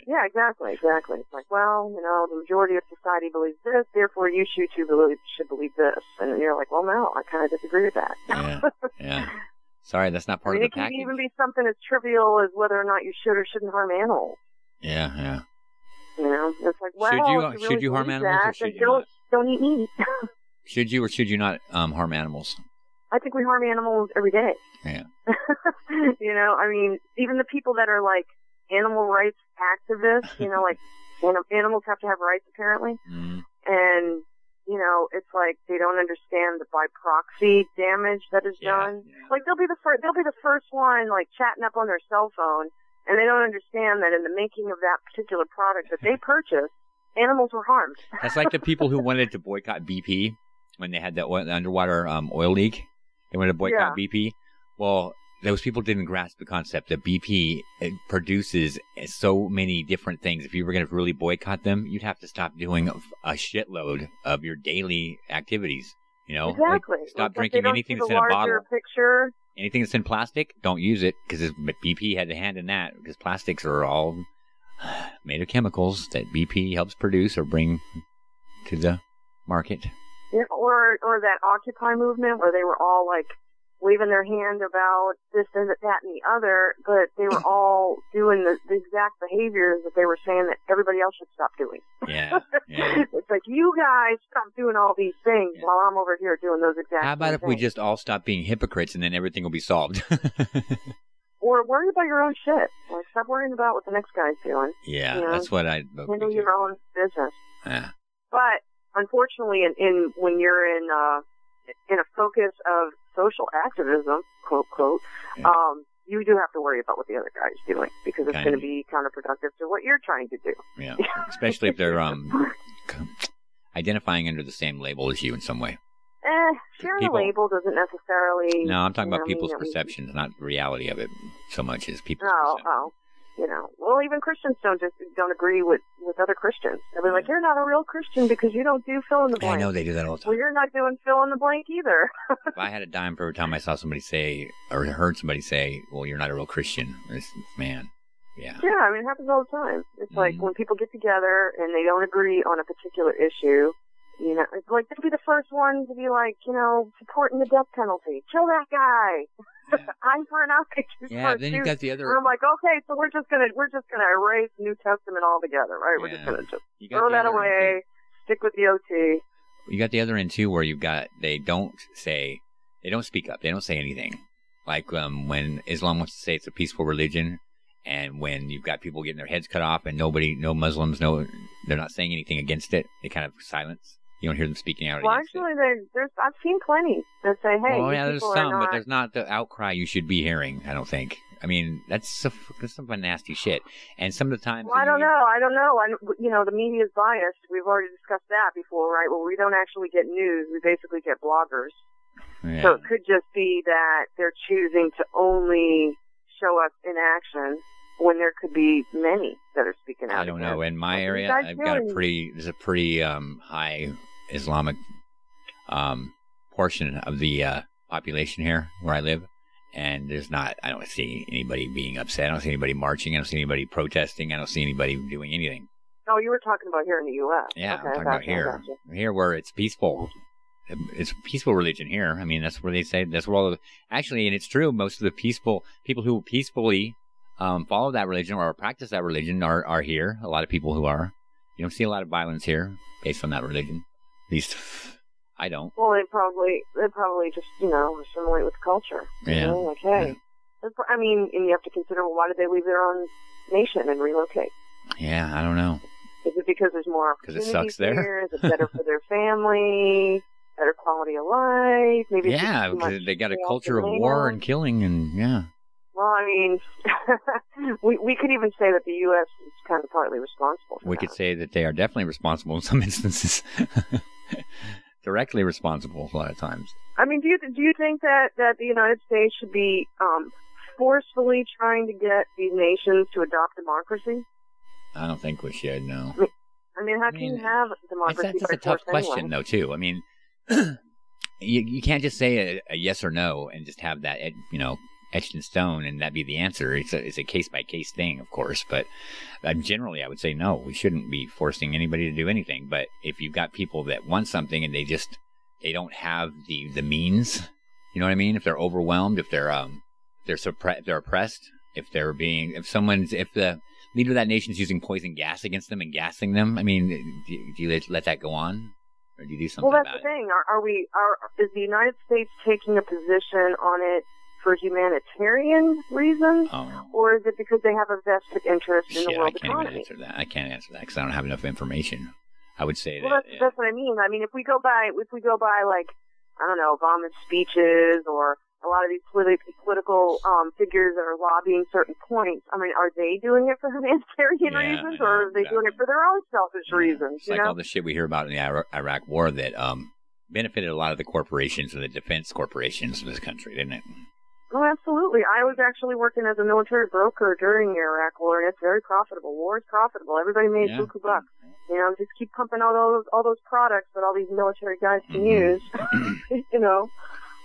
Yeah, exactly. It's like, well, the majority of society believes this, therefore you should believe this. And you're like, well, no, I kind of disagree with that. Yeah. Sorry, that's not part of the package. It can even be something as trivial as whether or not you should or shouldn't harm animals. Yeah. It's like, well, should you harm animals or should you not? Don't eat meat. Should you or should you not harm animals? I think we harm animals every day. Yeah. I mean, even the people that are like animal rights activists, like animals have to have rights apparently. Mm. And, it's like they don't understand the by proxy damage that is done. Yeah. Like they'll be the first one like chatting up on their cell phone, and they don't understand that in the making of that particular product that they purchased, animals were harmed. That's like the people who wanted to boycott BP when they had the underwater oil leak. They wanted to boycott BP. Well, those people didn't grasp the concept that BP produces so many different things. If you were going to really boycott them, you'd have to stop doing a shitload of your daily activities. Exactly. Like stop drinking anything that's in a bottle. Picture. Anything that's in plastic, don't use it, because BP had a hand in that, because plastics are all made of chemicals that BP helps produce or bring to the market. Yeah, or that Occupy movement where they were all like waving their hand about this and that and the other, but they were all doing the exact behaviors that they were saying that everybody else should stop doing. Yeah. It's like, you guys stop doing all these things while I'm over here doing those exact How about if things. we just all stop being hypocrites and then everything will be solved? Or worry about your own shit. Like, stop worrying about what the next guy's doing. Yeah, that's what I... Handle your own business. Yeah. But, unfortunately, when you're in a focus of social activism, quote, quote, you do have to worry about what the other guy's doing, because it's going to be counterproductive to what you're trying to do. Yeah, especially if they're identifying under the same label as you in some way. Sharing a label doesn't necessarily... No, I'm talking about people's perceptions, not the reality of it so much as people's perceptions. Well, even Christians don't agree with other Christians. They'll be like, you're not a real Christian because you don't do fill in the blank. I know they do that all the time. Well, you're not doing fill in the blank either. If I had a dime for every time I saw somebody say, or heard somebody say, well, you're not a real Christian, man, Yeah. Yeah, I mean, it happens all the time. It's like when people get together and they don't agree on a particular issue, you know, it's like they'll be the first one to be like, you know, supporting the death penalty. Kill that guy. I'm for an eye. Yeah, then you've got the other. And I'm like, okay, so we're just gonna erase New Testament altogether, right? We're just gonna just throw that away, stick with the OT. You got the other end too, where you've got they don't speak up, they don't say anything. Like when Islam wants to say it's a peaceful religion, and when you've got people getting their heads cut off, and no Muslims, they're not saying anything against it. They kind of silence. You don't hear them speaking out. Well, actually, I've seen plenty that say, "Hey, well, yeah, there's some, but there's not the outcry you should be hearing. I don't think. I mean, that's some nasty shit. And some of the times, well, I don't know. You know, the media is biased. We've already discussed that before, right? Well, we don't actually get news. We basically get bloggers. Yeah. So it could just be that they're choosing to only show us in action when there could be many that are speaking out. I don't know. In my area, there's a pretty high Islamic portion of the population here where I live, and I don't see anybody being upset. I don't see anybody marching. I don't see anybody protesting. I don't see anybody doing anything. Oh, you were talking about here in the U.S. Yeah, okay, I'm talking about here. Here where it's peaceful. It's a peaceful religion here. I mean, that's where they say, that's where all actually, and it's true, most of the people who peacefully follow that religion or practice that religion are here. A lot of people who are. You don't see a lot of violence here based on that religion. At least I don't. Well, they probably just, you know, assimilate with culture. Yeah. You know, like, hey. Yeah. I mean, and you have to consider, well, why did they leave their own nation and relocate? Yeah, I don't know. Is it because there's more opportunities? Because it sucks there? Here? Is it better for their family? Better quality of life? Maybe because they got a culture of war and killing, and yeah. Well, I mean, we could even say that the U.S. is kind of partly responsible for We that. could say that they are definitely responsible in some instances. Directly responsible a lot of times. I mean, do you think that the United States should be forcefully trying to get these nations to adopt democracy? I don't think we should, no. I mean, how can you have democracy? That's a tough question, though, too. I mean, you can't just say a yes or no and just have that, etched in stone and that be the answer. It's a case-by-case thing, of course, but generally I would say no. We shouldn't be forcing anybody to do anything. But if you've got people that want something and they don't have the means, you know what I mean? If they're overwhelmed, if they're oppressed, if the leader of that nation is using poison gas against them and gassing them, I mean, do you let that go on? Or do you do something about it? Well, that's the thing. Is the United States taking a position on it for humanitarian reasons, or is it because they have a vested interest in the world economy? I can't answer that because I don't have enough information. I would say that's what I mean. I mean, if we go by like, I don't know, Obama's speeches or a lot of these political figures that are lobbying certain points, I mean, are they doing it for humanitarian reasons, or are they doing it for their own selfish reasons? It's like all the shit we hear about in the Iraq War that benefited a lot of the corporations and the defense corporations of this country, didn't it? Oh, absolutely. I was actually working as a military broker during the Iraq War, and it's very profitable. War is profitable. Everybody made buku bucks. You know, just keep pumping all those products that all these military guys can use.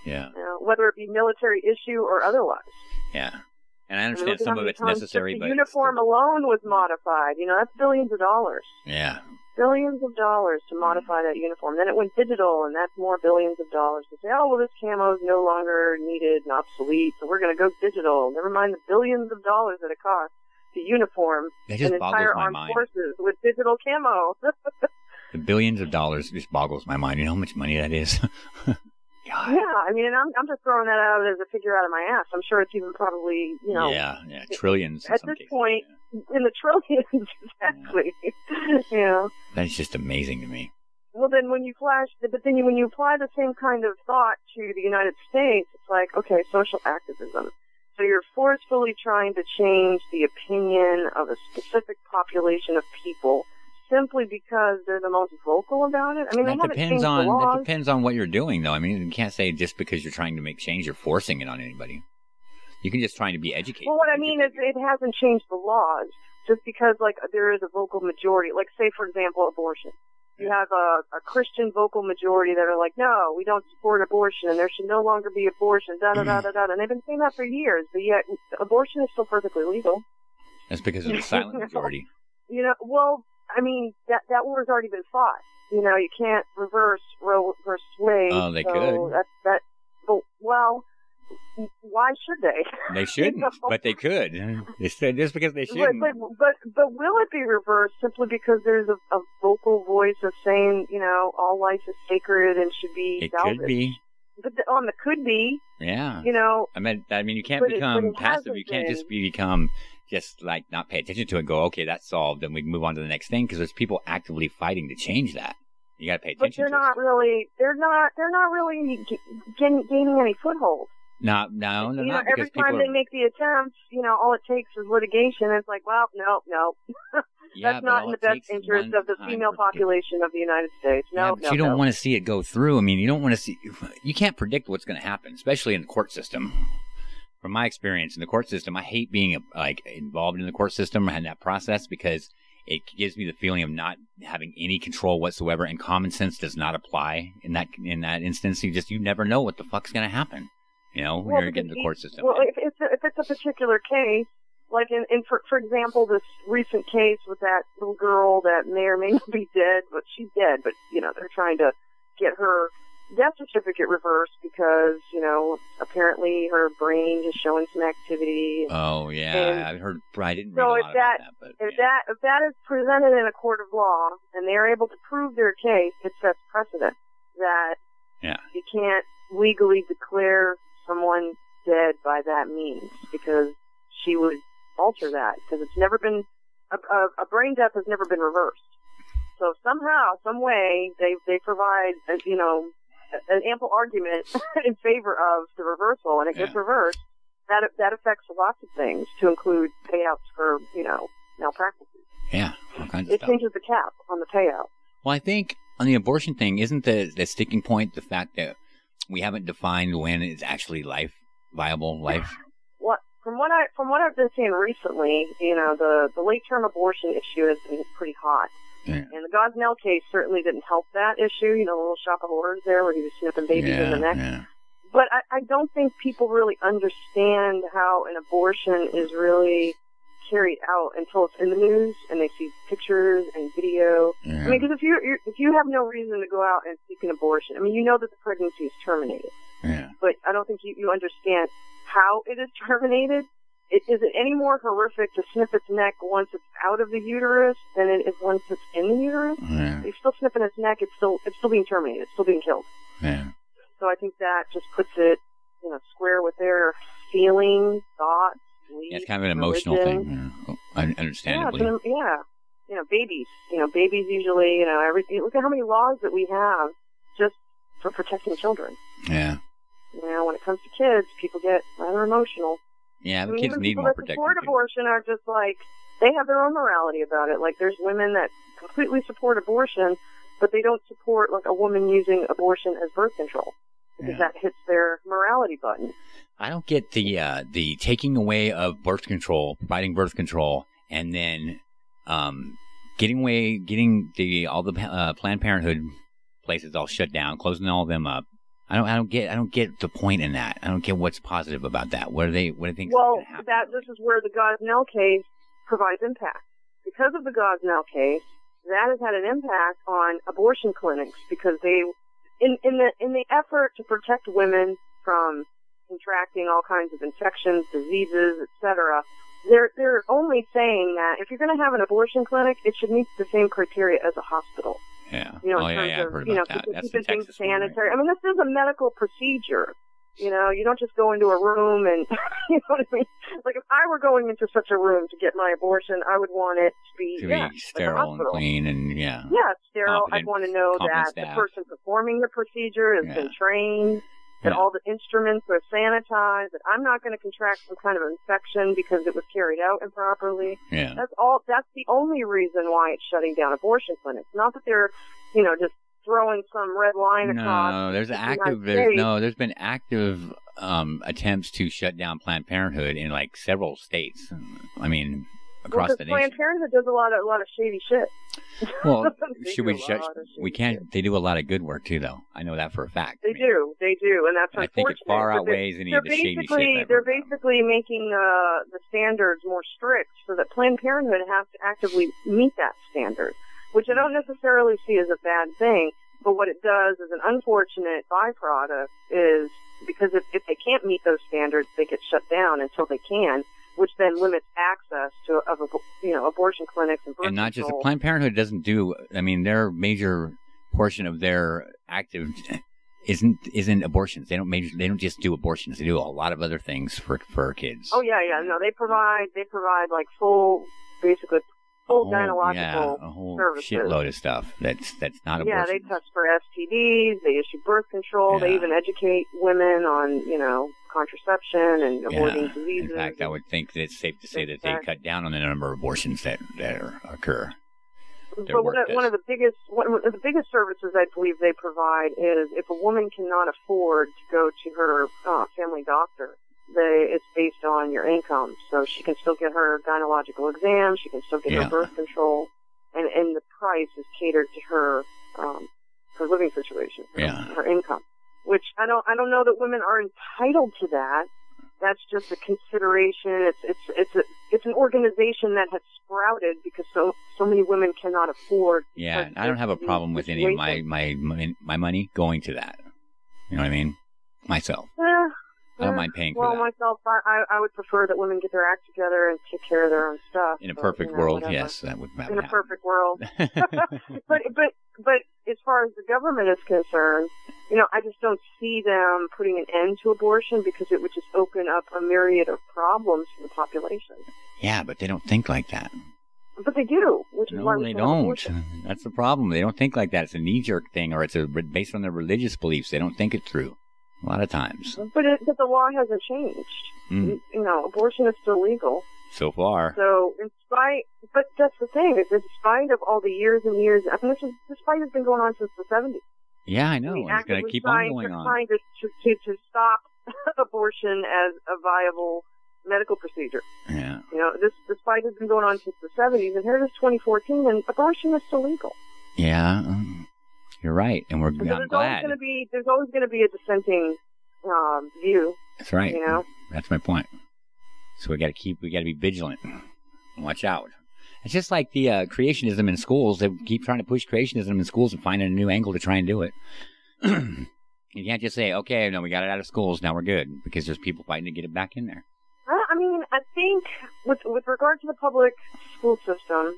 Yeah. Whether it be military issue or otherwise. Yeah. And I understand some of it's necessary, but the uniform alone was modified. You know, that's billions of dollars. Yeah. Billions of dollars to modify that uniform. Then it went digital, and that's more billions of dollars to say, oh, well, this camo is no longer needed and obsolete, so we're going to go digital. Never mind the billions of dollars that it costs to uniform an entire armed forces with digital camo. The billions of dollars just boggles my mind. You know how much money that is? God. Yeah, I mean, and I'm just throwing that out as a figure out of my ass. I'm sure it's even probably, Yeah, trillions. At this point, in the trillions, exactly. Yeah. That's just amazing to me. Well, then when you apply the same kind of thought to the United States, it's like, okay, social activism. So you're forcefully trying to change the opinion of a specific population of people simply because they're the most vocal about it? I mean, that depends on what you're doing, though. I mean, you can't say just because you're trying to make change, you're forcing it on anybody. You can just try to be educated. Well, what I mean is it hasn't changed the laws just because, like, there is a vocal majority. Like, say, for example, abortion. You have a Christian vocal majority that are like, no, we don't support abortion, and there should no longer be abortion, da-da-da-da-da. And they've been saying that for years, but yet abortion is still perfectly legal. That's because of the silent majority. Well, I mean, that war's already been fought. You can't reverse Roe versus Wade. Oh, they could. But, well, why should they? They shouldn't, but they could. They said just because they shouldn't. But will it be reversed simply because there's a vocal voice of saying, all life is sacred and should be salvaged? Could be. But on the could be. Yeah. I mean, you can't become passive. You can't just become just like not pay attention to it and go, okay, that's solved, and we can move on to the next thing, because there's people actively fighting to change that. You got to pay attention. But they're not really gaining any foothold. No, they're not. Every time they make the attempt, all it takes is litigation. It's like, well, no. That's not in the best interest of the female population of the United States. No, you don't want to see it go through. I mean, you don't want to see. You can't predict what's going to happen, especially in the court system. From my experience in the court system, I hate being involved in the court system and that process, because it gives me the feeling of not having any control whatsoever, and common sense does not apply in that instance. You never know what the fuck's going to happen. When you're getting the court system. Well, if it's a particular case, like for example, this recent case with that little girl that may or may not be dead, but she's dead, but, they're trying to get her death certificate reversed because, apparently her brain is showing some activity. Oh, yeah. I heard, I didn't read a so lot about that. But, if that is presented in a court of law and they're able to prove their case, it sets precedent that you can't legally declare someone dead by that means, because she would alter that, because it's never been a brain death has never been reversed. So somehow, some way, they provide an ample argument in favor of the reversal, and it gets reversed. That affects lots of things, to include payouts for malpractices. Yeah, all kinds of it stuff. changes the cap on the payout. Well, I think on the abortion thing, isn't the sticking point the fact that we haven't defined when it's actually viable life? What from what I've been seeing recently, the late term abortion issue has been pretty hot. Yeah. And the Gosnell case certainly didn't help that issue. The little shop of horrors there where he was snipping babies in the neck. Yeah. But I don't think people really understand how an abortion is really carried out until it's in the news and they see pictures and video. Yeah. I mean, because if you have no reason to go out and seek an abortion, I mean, you know that the pregnancy is terminated. Yeah. But I don't think you understand how it is terminated. Is it any more horrific to snip its neck once it's out of the uterus than it is once it's in the uterus? Yeah. You're still snipping its neck. It's still being terminated. It's still being killed. Yeah. So I think that just puts it, square with their feelings, thoughts. Yeah, it's kind of an emotional thing, understandably. Yeah, babies. Babies usually, everything. Look at how many laws that we have just for protecting children. Yeah. When it comes to kids, people get rather emotional. Yeah, but kids need more protection. People that support abortion are just like, they have their own morality about it. Like, there's women that completely support abortion, but they don't support, like, a woman using abortion as birth control, because that hits their morality button. I don't get the taking away of birth control, providing birth control, and then getting all the Planned Parenthood places all shut down, closing all of them up. I don't get the point in that. I don't get what's positive about that. What do they think? Well, this is where the Gosnell case provides impact. Because of the Gosnell case, that has had an impact on abortion clinics, because they, in the effort to protect women from contracting all kinds of infections, diseases, etc., they're only saying that if you're going to have an abortion clinic, it should meet the same criteria as a hospital. Yeah. In terms I've heard about that. That's the Texas sanitary. One, right? I mean, this is a medical procedure. You don't just go into a room and, you know what I mean? Like, if I were going into such a room to get my abortion, I would want it to be sterile and clean and, Yeah, sterile. I'd want to know that the person performing the procedure has been trained, that all the instruments are sanitized, that I'm not going to contract some kind of infection because it was carried out improperly. Yeah. That's the only reason why it's shutting down abortion clinics. Not that they're, just throwing some red line across. No, there's been active attempts to shut down Planned Parenthood in like several states. I mean, across the nation. Planned Parenthood does a lot of shady shit. Well, should we judge? We can't. They do a lot of good work too, though. I know that for a fact. They do, and that's unfortunate. I think it far outweighs any of the shady shit. They're basically making the standards more strict so that Planned Parenthood has to actively meet that standard, which I don't necessarily see as a bad thing. But what it does as an unfortunate byproduct is because if they can't meet those standards, they get shut down until they can, which then limits access to abortion clinics and birth and not control. just the Planned Parenthood doesn't do. I mean, their major portion of their active isn't abortions. They don't just do abortions. They do a lot of other things for kids. Oh yeah. No, they provide like full gynecological a whole services. shitload of stuff that's not abortion. Yeah, they test for STDs. They issue birth control. Yeah. They even educate women on contraception and avoiding diseases. In fact, I would think that it's safe to say that they cut down on the number of abortions that occur. But one of the biggest services I believe they provide is if a woman cannot afford to go to her family doctor, it's based on your income. So she can still get her gynecological exam, she can still get her birth control, and the price is catered to her living situation, her income. Which I don't know that women are entitled to that. That's just a consideration. It's an organization that has sprouted because so many women cannot afford. Yeah, I don't have a problem with any of my money going to that. You know what I mean? Myself. I don't mind paying for that. Myself, I would prefer that women get their act together and take care of their own stuff. In a perfect world, yes, that would happen. In a perfect world. But as far as the government is concerned, I just don't see them putting an end to abortion because it would just open up a myriad of problems for the population. Yeah, but they don't think like that. But they do, which is why they don't. That's the problem. They don't think like that. It's a knee-jerk thing, or it's based on their religious beliefs. They don't think it through. A lot of times. But the law hasn't changed. Abortion is still legal. So far. So, but that's the thing, is in spite of all the years and years, this fight has been going on since the 70s. Yeah, I know. And it's going to keep on going on. Trying to stop abortion as a viable medical procedure. Yeah. This fight has been going on since the 70s, and here it is 2014, and abortion is still legal. Yeah. You're right, and I'm glad. There's always going to be a dissenting view. That's right. That's my point. So we got to be vigilant. Watch out. It's just like the creationism in schools. They keep trying to push creationism in schools and finding a new angle to try and do it. You can't just say, okay, no, we got it out of schools, now we're good, because there's people fighting to get it back in there. I think with regard to the public school system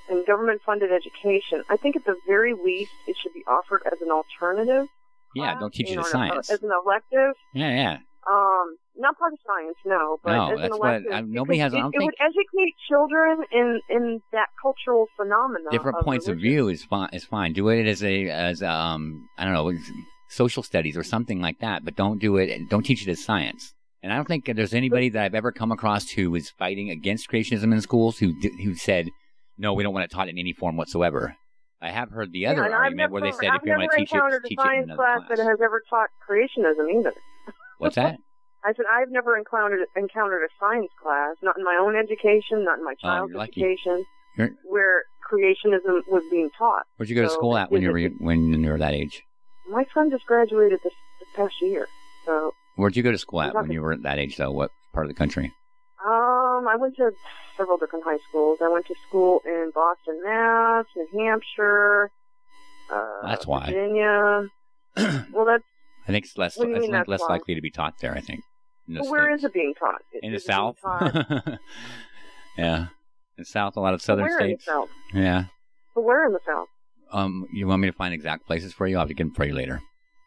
and government-funded education, I think at the very least it should be offered as an alternative. Yeah, don't teach you the science. As an elective. Yeah. Not part of science, no. But no, as that's an elective, what nobody has. It would educate children in that cultural phenomenon. Different points of view is fine. Do it as I don't know, social studies or something like that. But don't do it. Don't teach it as science. And I don't think there's anybody that I've ever come across who is fighting against creationism in schools who said, no, we don't want it taught in any form whatsoever. I have heard the other argument where they said if you want to teach it in another class. I've never encountered a science class that has ever taught creationism either. What's that? I said I've never encountered a science class, not in my own education, not in my child's education, where creationism was being taught. Where'd you go to school at when you were that age? My son just graduated this past year. So. Where'd you go to school at when you were at that age, though? What part of the country? I went to several different high schools. I went to school in Boston, Mass, New Hampshire, that's why. Virginia. Well, that's. I think it's less likely to be taught there, I think. Well, where is it being taught? In the South? Yeah. In the South, a lot of southern states. In the South? Yeah. But where in the South? You want me to find exact places for you? I'll have to get them for you later.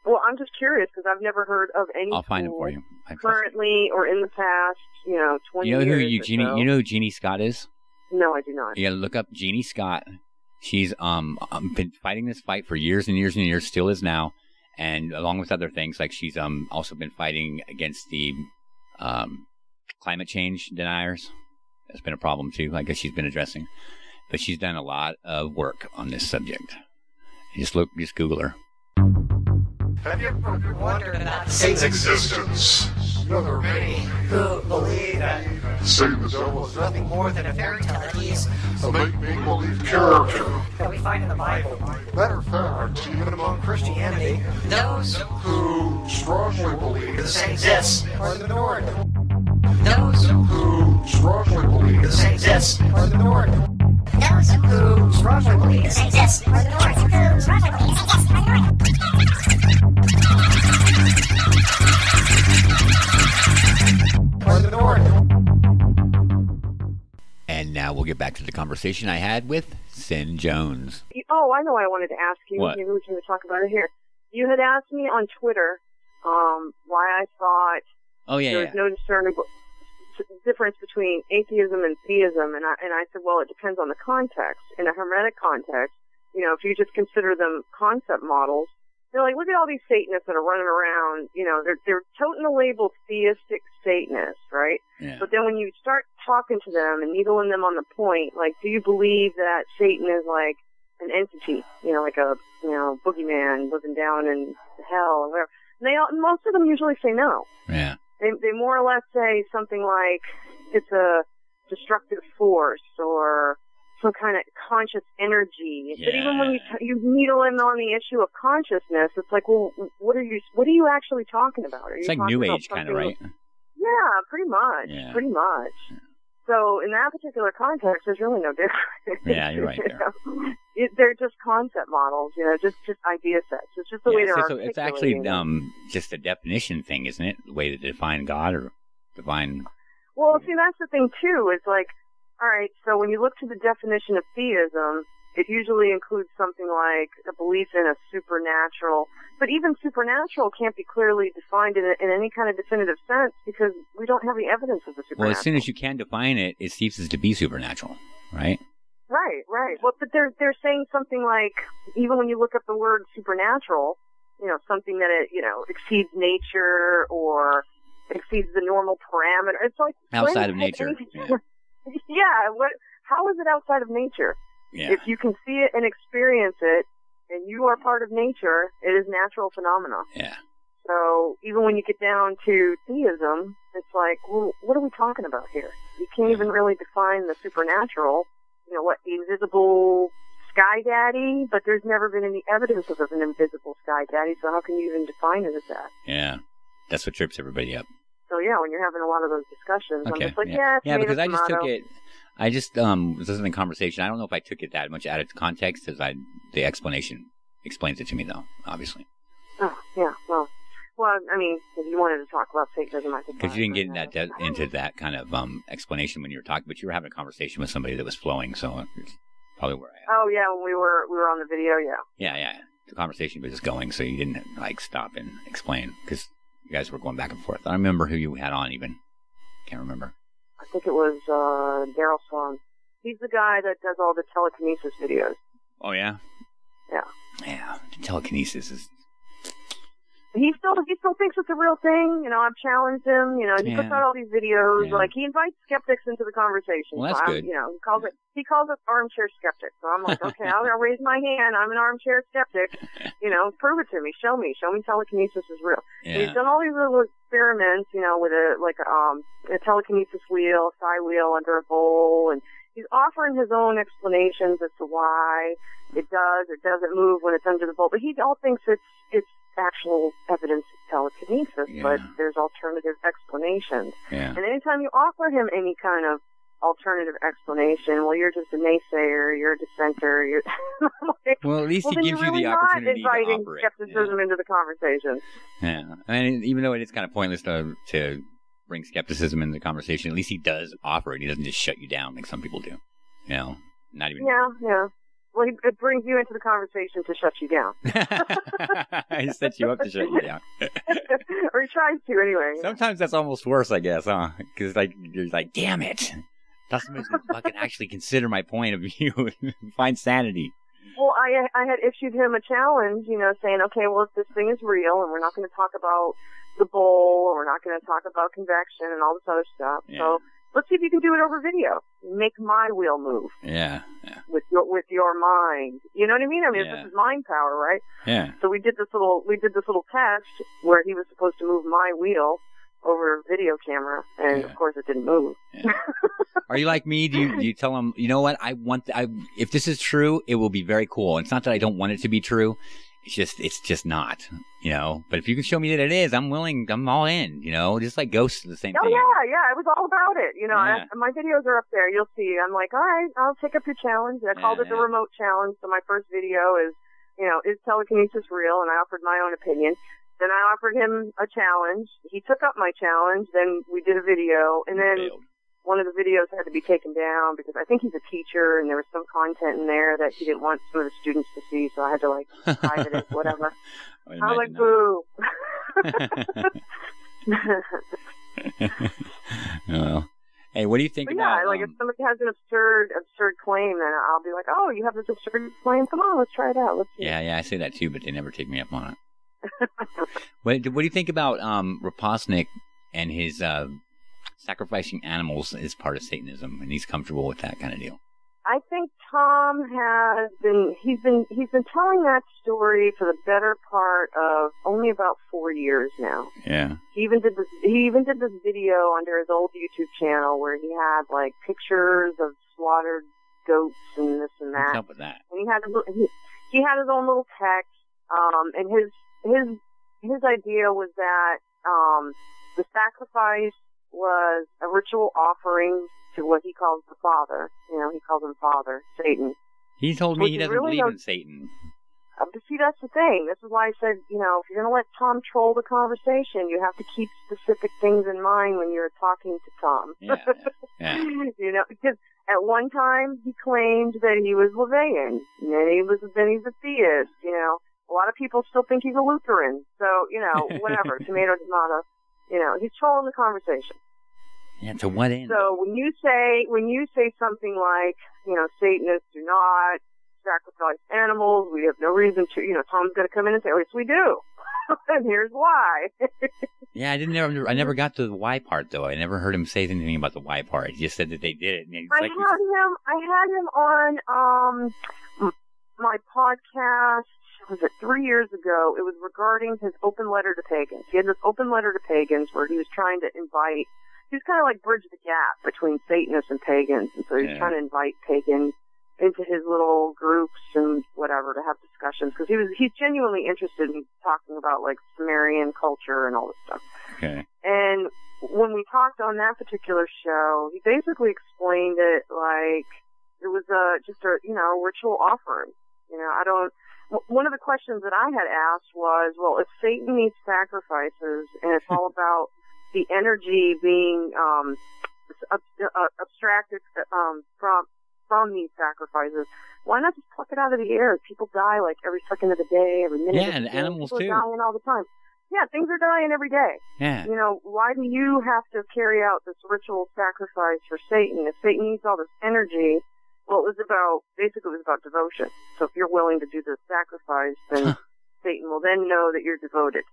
Well, I'm just curious because I've never heard of any. I'll find them for you. Currently or in the past, 20 years. You know who Jeannie Scott is? No, I do not. You gotta look up Jeannie Scott. She's been fighting this fight for years and years and years, still is now, and along with other things, like she's also been fighting against the climate change deniers. That's been a problem too. I guess she's been addressing, but she's done a lot of work on this subject. Just Google her. Have you ever wondered about Satan's existence? You know, there are many who believe that Satanism was nothing more than a fairy tale that he's a make-believe character that we find in the Bible. Matter of fact, even among Christianity, those who strongly believe the same exists are in the minority. Those who strongly believe the same exists are in the minority. Those who strongly believe the same exists are in the minority. Who strongly believe the same exists are in the minority. Are in the minority. And now we'll get back to the conversation I had with Sin Jones. Oh, I know what I wanted to ask you. What? Maybe we can talk about it here. You had asked me on Twitter why I thought there was no discernible difference between atheism and theism, and I said, well, it depends on the context. In a hermetic context, you know, if you just consider them concept models, they're like, look at all these Satanists that are running around, you know, they're toting the label theistic Satanists, right? Yeah. But then when you start talking to them and needling them on the point, like, do you believe that Satan is like an entity, you know, like a, you know, boogeyman living down in hell or whatever? And most of them usually say no. Yeah. They more or less say something like it's a destructive force or some kind of conscious energy. Yeah. But even when you needle in on the issue of consciousness, it's like, well, what are you actually talking about? Are It's you like New Age kind of, right? Yeah, pretty much. Yeah. Pretty much. Yeah. So in that particular context, there's really no difference. Yeah, you're right there. They're just concept models, you know, just idea sets. It's just the way they're so it's actually just a definition thing, isn't it? The way to define God or define... Well, see, that's the thing, too. It's like, all right, so when you look to the definition of theism, it usually includes something like a belief in a supernatural. But even supernatural can't be clearly defined in any kind of definitive sense because we don't have the evidence of the supernatural. Well, as soon as you can define it, it ceases to be supernatural, right? Right. Well, but they're saying something like, even when you look up the word supernatural, you know, something that it, you know, exceeds nature or exceeds the normal parameter. It's like outside of nature. Yeah. How is it outside of nature? Yeah. If you can see it and experience it, and you are part of nature, it is natural phenomena. Yeah. So even when you get down to theism, it's like, well, what are we talking about here? You can't even really define the supernatural. You know, what, the invisible sky daddy? But there's never been any evidence of an invisible sky daddy, so how can you even define it as that? Yeah. That's what trips everybody up. So yeah, when you're having a lot of those discussions, Okay. I'm just like, yeah, because I just tomato. took it. I just was listening to the conversation. I don't know if I took it that much out of context, as the explanation explains it to me, though. Obviously. Oh yeah, well, I mean, if you wanted to talk about Satanism, I think because you didn't get into that kind of explanation when you were talking, but you were having a conversation with somebody that was flowing, so it's probably where I am. Oh yeah, when we were on the video, yeah. Yeah. The conversation was just going, so you didn't like stop and explain because you guys were going back and forth. I don't remember who you had on even. Can't remember. I think it was Daryl Sloan. He's the guy that does all the telekinesis videos. Oh, yeah? Yeah. Yeah, the telekinesis is... He still thinks it's a real thing. You know, I've challenged him. You know, he puts out all these videos. Yeah. Like, he invites skeptics into the conversation. Well, that's good. You know, he calls us armchair skeptics. So I'm like, okay, I'll raise my hand. I'm an armchair skeptic. You know, prove it to me. Show me telekinesis is real. Yeah. And he's done all these little experiments, you know, with a telekinesis wheel, psi wheel under a bowl, and he's offering his own explanations as to why it does or doesn't move when it's under the bowl. But he all thinks it's actual evidence of telekinesis, but there's alternative explanations. Yeah. And anytime you offer him any kind of alternative explanation, well, you're just a naysayer, you're a dissenter. Like, well, at least he gives you the opportunity to operate. Inviting skepticism into the conversation. Yeah. I mean, even though it is kind of pointless to bring skepticism into the conversation, at least he does offer it. He doesn't just shut you down like some people do. You know, not even... Yeah. Well, it brings you into the conversation to shut you down. He sets you up to shut you down. Or he tries to, anyway. Sometimes that's almost worse, I guess, huh? Because you're like, damn it. Doesn't make me fucking actually consider my point of view and find sanity. Well, I had issued him a challenge, you know, saying, okay, well, if this thing is real and we're not going to talk about the bowl or we're not going to talk about convection and all this other stuff, so let's see if you can do it over video. Make my wheel move. Yeah. With your mind. You know what I mean? I mean, this is mind power, right? Yeah. So we did this little test where he was supposed to move my wheel over video camera, and of course it didn't move. Yeah. Are you like me? Do you tell them, you know what, if this is true, it will be very cool. It's not that I don't want it to be true. It's just not, you know. But if you can show me that it is, I'm willing. I'm all in, you know. Just like Ghosts, the same thing. Oh yeah, it was all about it. You know, my videos are up there. You'll see. I'm like, all right, I'll take up your challenge. I called it the remote challenge. So my first video is, you know, is telekinesis real? And I offered my own opinion. Then I offered him a challenge. He took up my challenge. Then we did a video, and then one of the videos had to be taken down because I think he's a teacher, and there was some content in there that he didn't want some of the students to see, so I had to, like, private it, whatever. I was like, boo. Well, hey, what do you think but about... Yeah, like, if somebody has an absurd claim, then I'll be like, oh, you have this absurd claim? Come on, let's try it out. Let's see. Yeah, I say that too, but they never take me up on it. What do you think about Raspotnik and his... sacrificing animals is part of Satanism, and he's comfortable with that kind of deal? I think Tom has been he's been telling that story for the better part of only about 4 years now. Yeah. He even did this video under his old YouTube channel where he had like pictures of slaughtered goats and this and that. What's up with that? And he had his own little text. And his idea was that the sacrifice was a ritual offering to what he calls the Father. You know, he calls him Father, Satan. He told me he doesn't believe in Satan. But see, that's the thing. This is why I said, you know, if you're going to let Tom troll the conversation, you have to keep specific things in mind when you're talking to Tom. Yeah. You know, because at one time he claimed that he was Levian, and then he's a theist. You know, a lot of people still think he's a Lutheran. So, you know, whatever. Tomato, tomato. You know, he's trolling the conversation. Yeah, to what end? So when you say something like, you know, Satanists do not sacrifice animals, we have no reason to, you know, Tom's going to come in and say, oh, yes, we do. And here's why. Yeah, I never got to the why part, though. I never heard him say anything about the why part. He just said that they did it. And I had him on my podcast. Was it 3 years ago? It was regarding his open letter to pagans. He had this open letter to pagans where he was trying to invite, he was kind of like bridge the gap between Satanists and pagans. And so he was trying to invite pagans into his little groups and whatever to have discussions because he's genuinely interested in talking about like Sumerian culture and all this stuff. Okay. And when we talked on that particular show, he basically explained it like it was just a, you know, ritual offering. You know, one of the questions that I had asked was, well, if Satan needs sacrifices and it's all about the energy being abstracted from these sacrifices, why not just pluck it out of the air? People die like every second of the day, every minute. Yeah, and animals too. People are dying all the time. Yeah, things are dying every day. Yeah. You know, why do you have to carry out this ritual sacrifice for Satan? If Satan needs all this energy, well, it was about devotion. So if you're willing to do this sacrifice, then Satan will then know that you're devoted.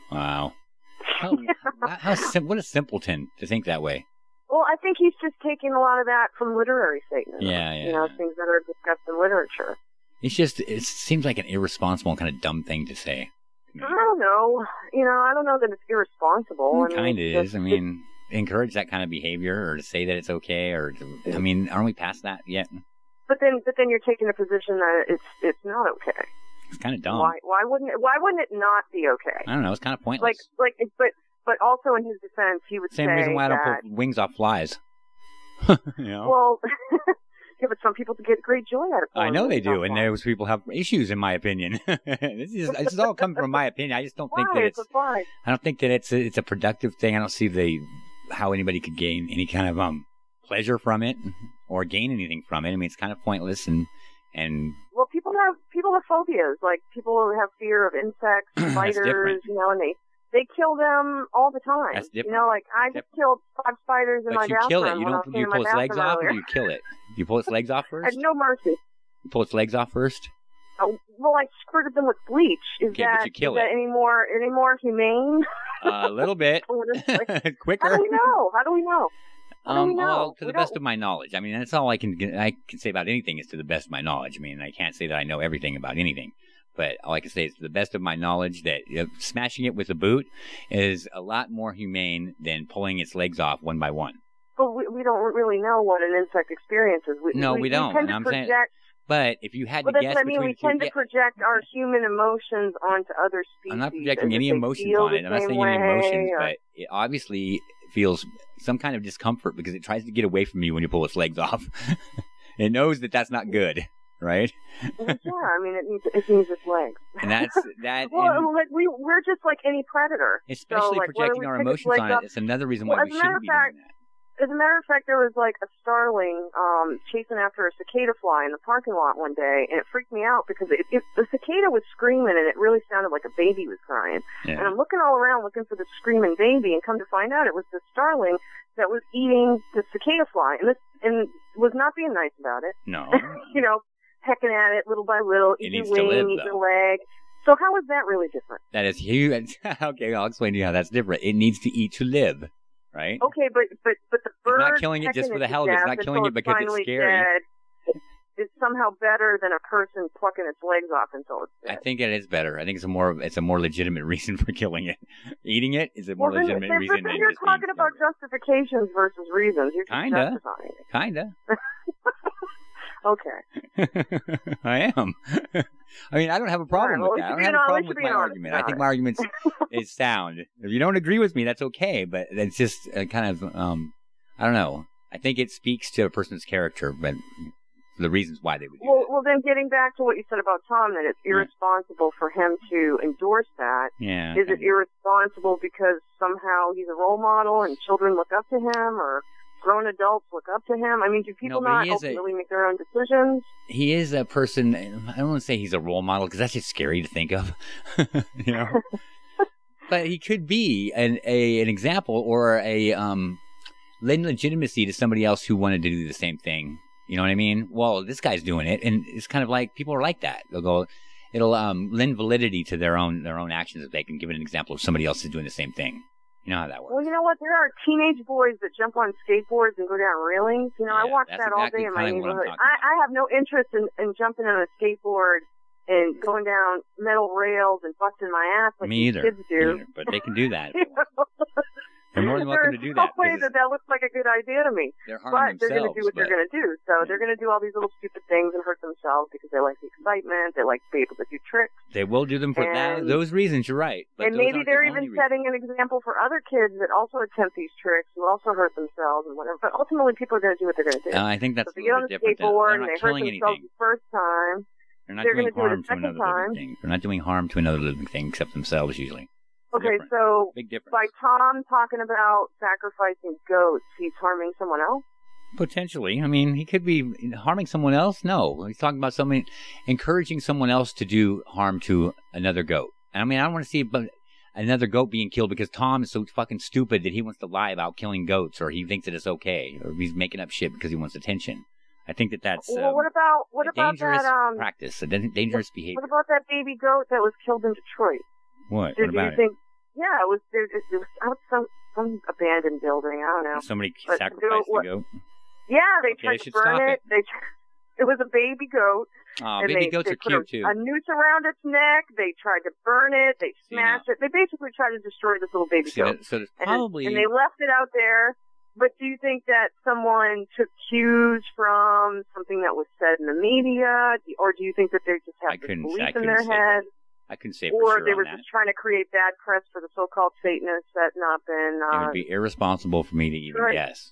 Wow. What a simpleton to think that way. Well, I think he's just taking a lot of that from literary Satanism. Yeah. You know, things that are discussed in literature. It seems like an irresponsible and kind of dumb thing to say. I don't know. You know, I don't know that it's irresponsible. It kind of is. I mean, encourage that kind of behavior or to say that it's okay I mean, aren't we past that yet? But then you're taking a position that it's not okay. It's kind of dumb. Why wouldn't it not be okay? I don't know. It's kind of pointless. But also in his defense, he would say same reason why I don't that, put wings off flies. You know? Well, yeah, but some people get great joy out of it. I know they do, and those people have issues, in my opinion. This is all coming from my opinion. I just don't think that it's. I don't think that it's a productive thing. I don't see how anybody could gain any kind of pleasure from it or gain anything from it. I mean, it's kind of pointless and. Well, people have phobias. Like people have fear of insects, spiders. You know, and they kill them all the time. That's different. You know, like I just killed 5 spiders in my bathroom. But you kill it. You pull its legs off, or you kill it. You pull its legs off first. I had no mercy. You pull its legs off first. Oh, well, I squirted them with bleach. Is that any more humane? A little bit. Quicker. How do we know? Well, to the best of my knowledge. I mean, that's all I can say about anything is to the best of my knowledge. I mean, I can't say that I know everything about anything. But all I can say is, to the best of my knowledge, that smashing it with a boot is a lot more humane than pulling its legs off one by one. But we don't really know what an insect experiences. We don't. We tend to I'm project, saying, but if you had to that's guess what I mean. between We the two, tend to project our human emotions onto other species. I'm not projecting any emotions on it. I'm not saying any emotions, but it obviously feels some kind of discomfort because it tries to get away from you when you pull its legs off. It knows that that's not good, right? Yeah, I mean, it needs its legs. And that's that. Well, like we're just like any predator. Especially so, like, projecting our emotions on it. It's another reason why we shouldn't be doing that. As a matter of fact, there was like a starling chasing after a cicada fly in the parking lot one day, and it freaked me out because the cicada was screaming, and it really sounded like a baby was crying. Yeah. And I'm looking all around looking for the screaming baby, and come to find out it was the starling that was eating the cicada fly, and was not being nice about it. No. Pecking at it little by little, eating needs to live, wing, eating though. leg. So how is that really different? That is huge. Okay, I'll explain to you how that's different. It needs to eat to live, right? Okay, but the bird not killing it just for the hell of it. It's not killing it because it's scary. Dead is somehow better than a person plucking its legs off until it's dead. I think it is better. I think it's a more legitimate reason for killing it. Eating it is a more legitimate reason. Then you're talking about justifications versus reasons. You're just justifying it. Kinda. Okay. I am. I mean, I don't have a problem with that. I don't have a problem with my argument. I think my argument is sound. If you don't agree with me, that's okay. But it's just kind of, I don't know. I think it speaks to a person's character, but the reasons why they would do that. Well, then getting back to what you said about Tom, that it's irresponsible for him to endorse that. Yeah. Is it irresponsible because somehow he's a role model and children look up to him, or grown adults look up to him? I mean, do people not ultimately make their own decisions? He is a person. I don't want to say he's a role model because that's just scary to think of, you know. But he could be an example or a lend legitimacy to somebody else who wanted to do the same thing. You know what I mean? Well, this guy's doing it, and it's kind of like people are like that. They'll go. It'll lend validity to their own actions if they can give an example of somebody else is doing the same thing. You know how that works. Well, you know what? There are teenage boys that jump on skateboards and go down railings. You know, I watch that all day in my neighborhood. I have no interest in jumping on a skateboard and going down metal rails and busting my ass like Me these either. kids do. But they can do that. They're more than welcome to do that. There's no way that looks like a good idea to me. They're harming they're going to do what themselves, they're going to do. So they're going to do all these little stupid things and hurt themselves because they like the excitement. They like to be able to do tricks. They will do them for those reasons. You're right. But and maybe they're even setting an example for other kids that also attempt these tricks who also hurt themselves and whatever. But ultimately, people are going to do what they're going to do. I think that's so a little bit different. If they get on the skateboard and they're they hurt killing themselves anything. the first time, They're going to do it a second time. They're not doing harm to another living thing except themselves usually. Okay, so Big difference. by Tom talking about sacrificing goats, he's harming someone else? Potentially. I mean, he could be harming someone else. No, he's talking about encouraging someone else to do harm to another goat. I mean, I don't want to see another goat being killed because Tom is so fucking stupid that he wants to lie about killing goats, or he thinks that it's okay, or he's making up shit because he wants attention. I think that's well, what about dangerous that practice, a dangerous behavior. What about that baby goat that was killed in Detroit? What? Did What about you think? Yeah, it was out some abandoned building. I don't know. Somebody sacrificed the goat. Yeah, they Okay, tried they to burn it. It was a baby goat. Oh, and baby goats they are put cute too. A noose around its neck. They tried to burn it. They smashed it. They basically tried to destroy this little baby goat. So there's probably and they left it out there. But do you think that someone took cues from something that was said in the media, or do you think that they just have this belief in their head? I couldn't say or for sure they were on that. just trying to create bad press for the so-called Satanists that not been. It would be irresponsible for me to even guess.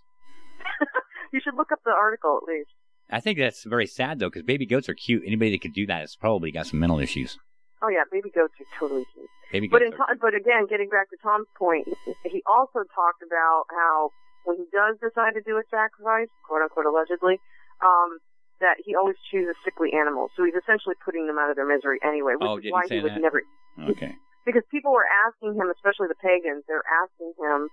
You should look up the article at least. I think that's very sad though, because baby goats are cute. Anybody that could do that has probably got some mental issues. Oh yeah, baby goats are totally cute. Baby goats but again, getting back to Tom's point, he also talked about how when he does decide to do a sacrifice, quote unquote, allegedly, that he always chooses sickly animals. So he's essentially putting them out of their misery anyway, which is why he would never. Okay. Because people were asking him, especially the pagans, they're asking him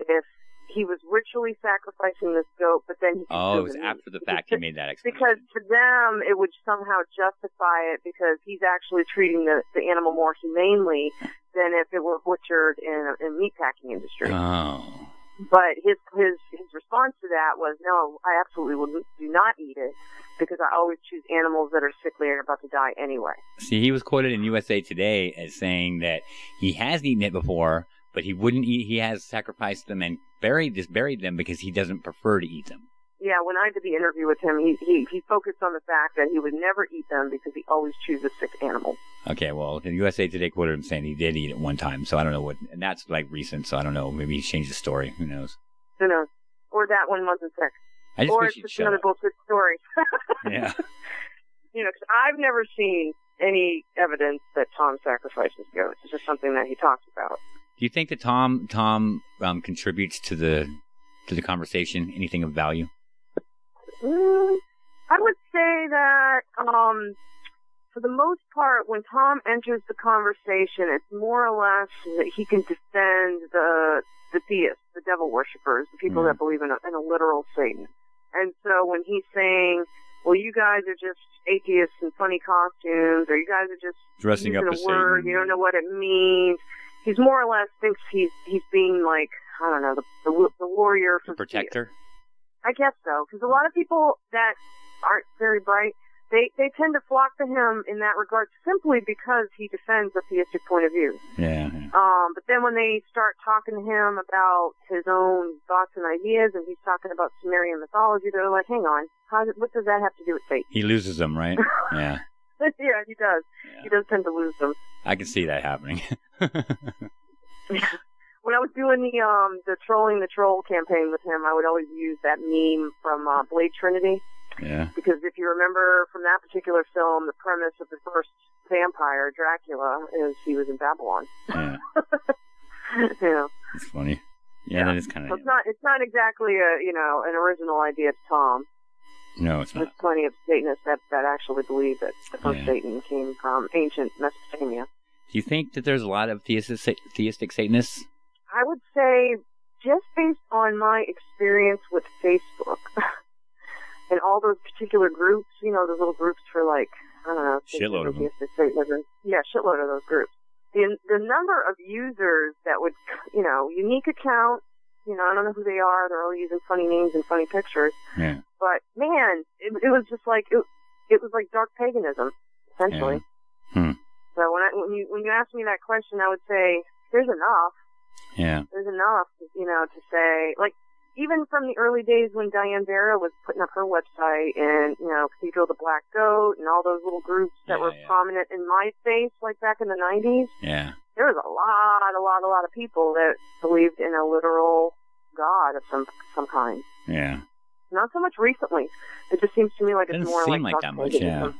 if he was ritually sacrificing this goat, but then he could it was after the fact he made that explanation. Because to them, it would somehow justify it because he's actually treating the animal more humanely than if it were butchered in a meatpacking industry. Oh. But his response to that was, no, I absolutely do not eat it because I always choose animals that are sickly and are about to die anyway. See, he was quoted in USA Today as saying that he has eaten it before, but he wouldn't eat. He has sacrificed them and buried them because he doesn't prefer to eat them. Yeah, when I did the interview with him, he focused on the fact that he would never eat them because he always chooses sick animals. Okay, well, the USA Today quoted him saying he did eat it one time, so I don't know what, and that's like recent, so I don't know. Maybe he changed the story. Who knows? Who knows? Or that one wasn't sick. I just or wish it's he'd just shut another up. bullshit story. Yeah. You know, 'cause I've never seen any evidence that Tom sacrifices goats. It's just something that he talks about. Do you think that Tom contributes to the conversation? Anything of value? I would say that, for the most part, when Tom enters the conversation, it's more or less that he can defend the theists, the devil worshippers, the people that believe in a literal Satan. And so when he's saying, well, you guys are just atheists in funny costumes, or you guys are just Dressing using up a as word, Satan. you don't know what it means. He's more or less thinks he's being like, I don't know, the warrior for The protector? I guess so, because a lot of people that aren't very bright, they tend to flock to him in that regard simply because he defends a theistic point of view. Yeah. But then when they start talking to him about his own thoughts and ideas, and he's talking about Sumerian mythology, they're like, hang on, what does that have to do with Satan? He loses them, right? Yeah. Yeah, he does. Yeah. He does tend to lose them. I can see that happening. When I was doing the Trolling the Troll campaign with him, I would always use that meme from Blade Trinity. Yeah. Because if you remember from that particular film, the premise of the first vampire, Dracula, is he was in Babylon. Yeah. Yeah. It's funny. Yeah, that is kind of... So it's not exactly an original idea to Tom. No, it's not. There's plenty of Satanists that actually believe that the first Satan came from ancient Mesopotamia. Do you think that there's a lot of theistic Satanists? I would say, just based on my experience with Facebook and all those particular groups, those little groups for like, I don't know. Shitload of them. Satanism. Yeah, shitload of those groups. The number of users that would, unique accounts, I don't know who they are. They're all using funny names and funny pictures. Yeah. But man, it was just like, it was like dark paganism, essentially. Yeah. So when you ask me that question, I would say there's enough. Yeah. There's enough, to say, like, even from the early days when Diane Vera was putting up her website and, Cathedral of the Black Goat and all those little groups that were prominent in MySpace, like back in the 90s. Yeah. There was a lot of people that believed in a literal God of some kind. Yeah. Not so much recently. It just seems to me like it's Doesn't more seem like like that much, yeah.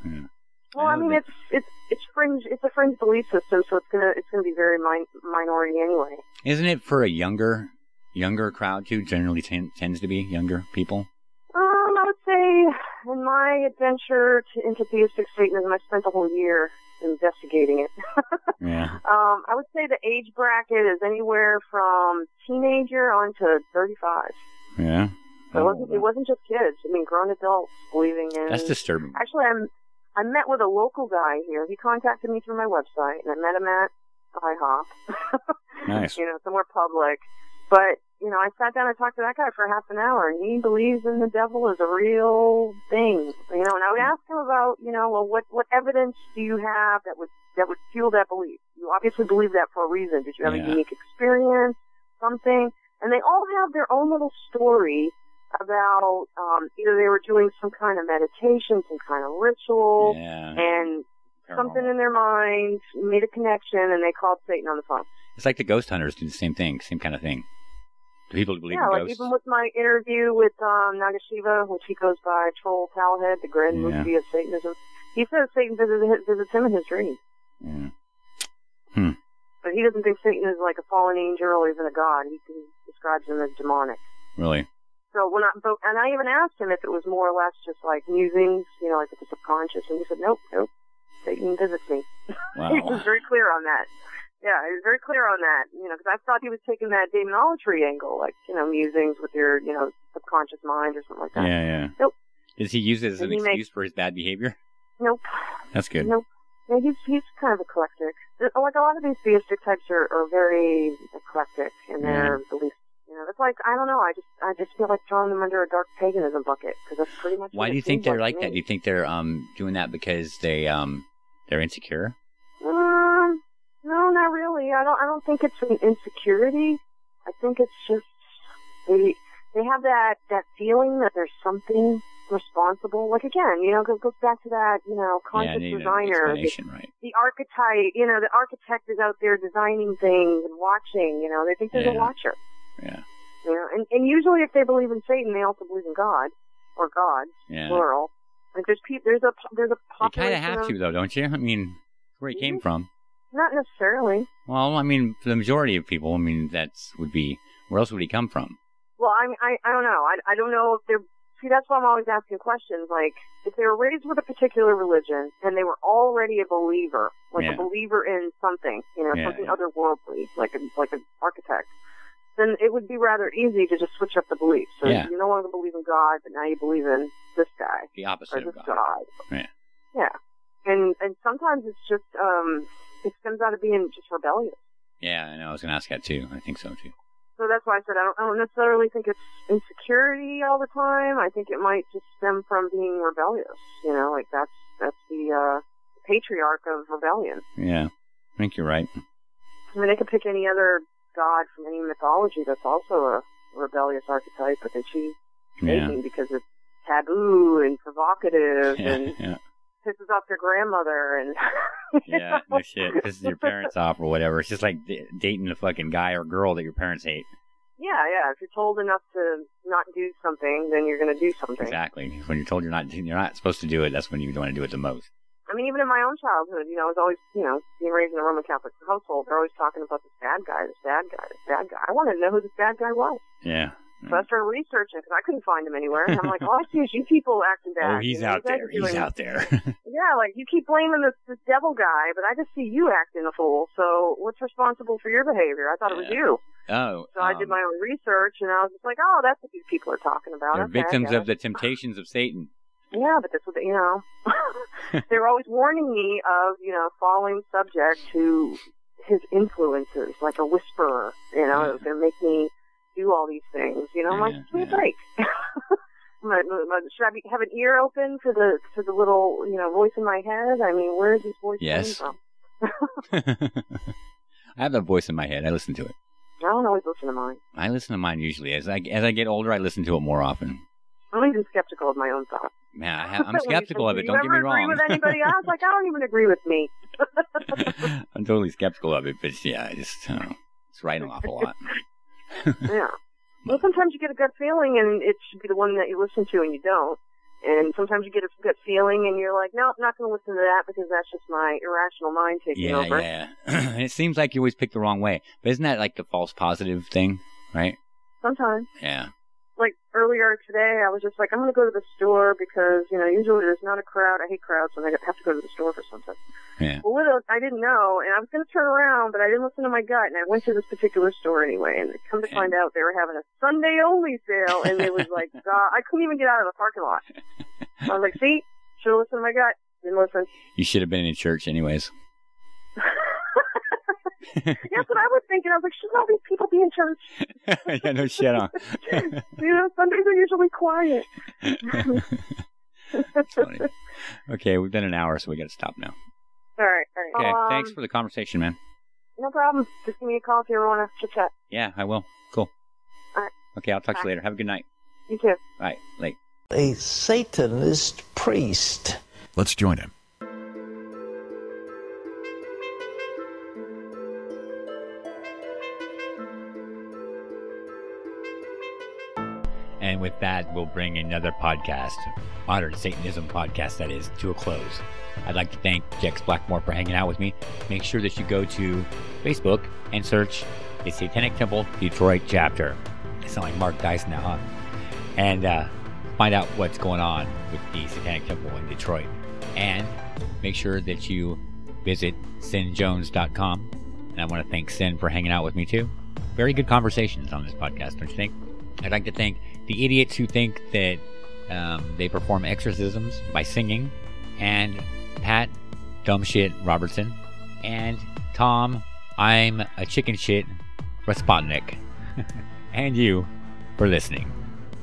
Well, I mean, it's fringe. It's a fringe belief system, so it's gonna be very minority anyway. Isn't it for a younger crowd too? Generally tends to be younger people. I would say in my adventure into theistic Satanism, I spent a whole year investigating it. Yeah. I would say the age bracket is anywhere from teenager on to 35. Yeah. So it wasn't just kids. I mean, grown adults believing in. That's disturbing. Actually, I met with a local guy here. He contacted me through my website, and I met him at IHOP. Nice. Somewhere public. But, I sat down and talked to that guy for half an hour, and he believes in the devil as a real thing. And I would ask him about, well, what evidence do you have that would fuel that belief? You obviously believe that for a reason. Did you have a unique experience, something? And they all have their own little story about either they were doing some kind of meditation, some kind of ritual, and something in their mind made a connection, and they called Satan on the phone. It's like the ghost hunters do the same thing, same kind of thing. Do people believe in like ghosts? even with my interview with Nagashiva, which he goes by Troll Talhead, the Grand Mufti of Satanism, he says Satan visits him in his dreams. Yeah. But he doesn't think Satan is like a fallen angel or even a god. He describes him as demonic. Really? So and I even asked him if it was more or less just like musings, like with the subconscious, and he said, nope, Satan visits me. Wow. He was very clear on that. Yeah, he was very clear on that, because I thought he was taking that demonolatry angle, like, musings with your, subconscious mind or something like that. Yeah. Nope. Does he use it as an excuse for his bad behavior? Nope. That's good. Nope. Yeah, he's kind of eclectic. Like a lot of these theistic types are very eclectic in their beliefs. know, it's like, I don't know, I just feel like throwing them under a dark paganism bucket, because that's pretty much Why do you think they're like that? Do you think they're doing that because they're insecure? No, not really. I don't think it's an insecurity. I think it's just they have that feeling that there's something responsible. Like, again, you know, it goes back to that, you know, conscious designer. Right. The archetype, you know, the architect is out there designing things and watching, you know, they think there's a watcher. Yeah. You know, and usually if they believe in Satan, they also believe in God, or gods, plural. Like, there's a population. You kind of have to, though, don't you? I mean, where he came from. Not necessarily. Well, I mean, for the majority of people, I mean, where else would he come from? Well, I don't know. I don't know if they're, see, that's why I'm always asking questions. Like, if they were raised with a particular religion and they were already a believer, like a believer in something, you know, something otherworldly, like an architect, then it would be rather easy to just switch up the beliefs. So you no longer believe in God, but now you believe in this guy. The opposite of God. Yeah. Yeah. And sometimes it's just, it stems out of being just rebellious. Yeah, I know. I was going to ask that too. I think so too. So that's why I said I don't necessarily think it's insecurity all the time. I think it might just stem from being rebellious. You know, like that's the patriarch of rebellion. Yeah, I think you're right. I mean, they could pick any other god from any mythology that's also a rebellious archetype, but they choose Satan because it's taboo and provocative and pisses off their grandmother and no shit, pisses your parents off or whatever. It's just like dating a fucking guy or girl that your parents hate. Yeah. If you're told enough to not do something, then you're going to do something. Exactly. When you're told you're not supposed to do it, that's when you want to do it the most. I mean, even in my own childhood, you know, I was always, you know, being raised in a Roman Catholic household, they're always talking about this bad guy. I wanted to know who this bad guy was. Yeah. So I started researching because I couldn't find him anywhere. And I'm like, all I see is you people acting bad. Oh, he's out there. He's out there. Yeah, like you keep blaming this devil guy, but I just see you acting a fool. So what's responsible for your behavior? I thought it was you. Oh. So I did my own research, and I was just like, oh, that's what these people are talking about. They're victims of the temptations of Satan. Yeah, but that's what you know. They were always warning me of, you know, falling subject to his influences, like a whisperer. You know, it was going to make me do all these things, you know. I'm like, give me a break. Should I have an ear open for the little, you know, voice in my head? I mean, where is this voice coming from? I have that voice in my head. I listen to it. I don't always listen to mine. I listen to mine usually. As I get older, I listen to it more often. I'm even skeptical of my own thoughts. Man, I'm skeptical of it. Don't get me wrong. You ever agree with anybody else? Like, I don't even agree with me. I'm totally skeptical of it, but yeah, I just don't know. It's right an awful lot. Yeah. Well, sometimes you get a gut feeling, and it should be the one that you listen to, and you don't. And sometimes you get a gut feeling, and you're like, no, I'm not going to listen to that because that's just my irrational mind taking over. Yeah. And it seems like you always pick the wrong way. But isn't that like the false positive thing, right? Sometimes. Yeah. Like earlier today, I was just like, I'm going to go to the store because, you know, usually there's not a crowd. I hate crowds, so I have to go to the store for something. Yeah. Well, I didn't know, and I was going to turn around, but I didn't listen to my gut, and I went to this particular store anyway, and come to find out they were having a Sunday-only sale, and it was like, God, I couldn't even get out of the parking lot. I was like, see, should have listened to my gut. Didn't listen. You should have been in church anyways. That's what I was thinking. I was like, should all these people be in church? Yeah, no shit on. You know, Sundays are usually quiet. That's funny. Okay, we've been an hour, so we got to stop now. All right. Okay, thanks for the conversation, man. No problem. Just give me a call if you ever want to chit-chat. Yeah, I will. Cool. All right. Okay, I'll talk to you later. Have a good night. You too. All right, late. A Satanist priest. Let's join him. And with that, we'll bring another podcast, Modern Satanism podcast, that is, to a close. I'd like to thank Jex Blackmore for hanging out with me. Make sure that you go to Facebook and search the Satanic Temple Detroit chapter. I sound like Mark Dice now, huh? And find out what's going on with the Satanic Temple in Detroit. And make sure that you visit sinjones.com. And I want to thank Sin for hanging out with me too. Very good conversations on this podcast, don't you think? I'd like to thank the idiots who think that they perform exorcisms by singing, and Pat Dumbshit Robertson, and Tom I'm a chicken shit Raspotnik. and you for listening.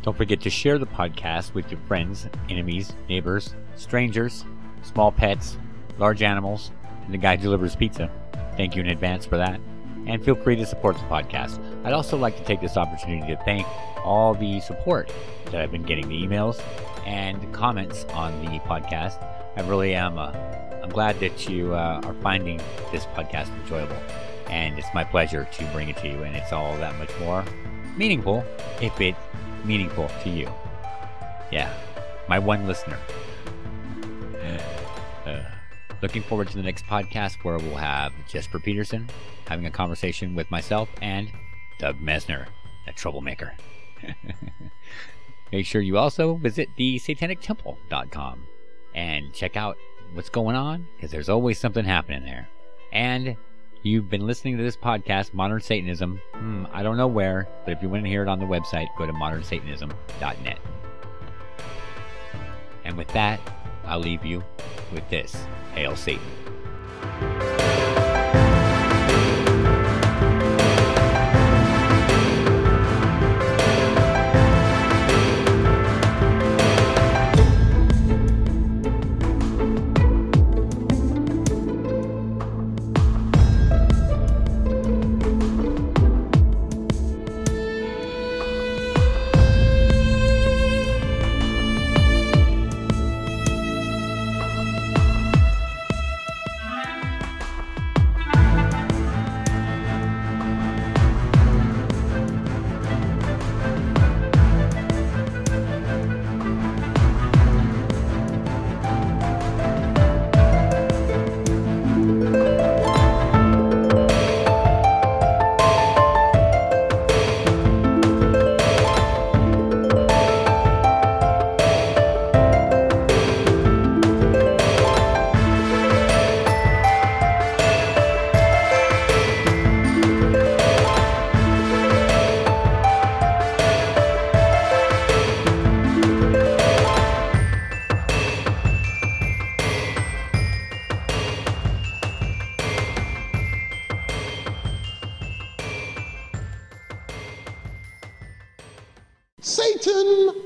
Don't forget to share the podcast with your friends, enemies, neighbors, strangers, small pets, large animals, and the guy who delivers pizza. Thank you in advance for that. And feel free to support the podcast. I'd also like to take this opportunity to thank all the support that I've been getting, the emails and comments on the podcast. I really am. I'm glad that you are finding this podcast enjoyable. And it's my pleasure to bring it to you. And it's all that much more meaningful if it's meaningful to you. Yeah, my one listener. Looking forward to the next podcast where we'll have Jesper Peterson having a conversation with myself and Doug Mesner, a troublemaker. Make sure you also visit the satanictemple.com and check out what's going on, because there's always something happening there. And you've been listening to this podcast, Modern Satanism. I don't know where, but if you want to hear it on the website, go to modernsatanism.net. And with that, I'll leave you with this. Hail Satan. Satan!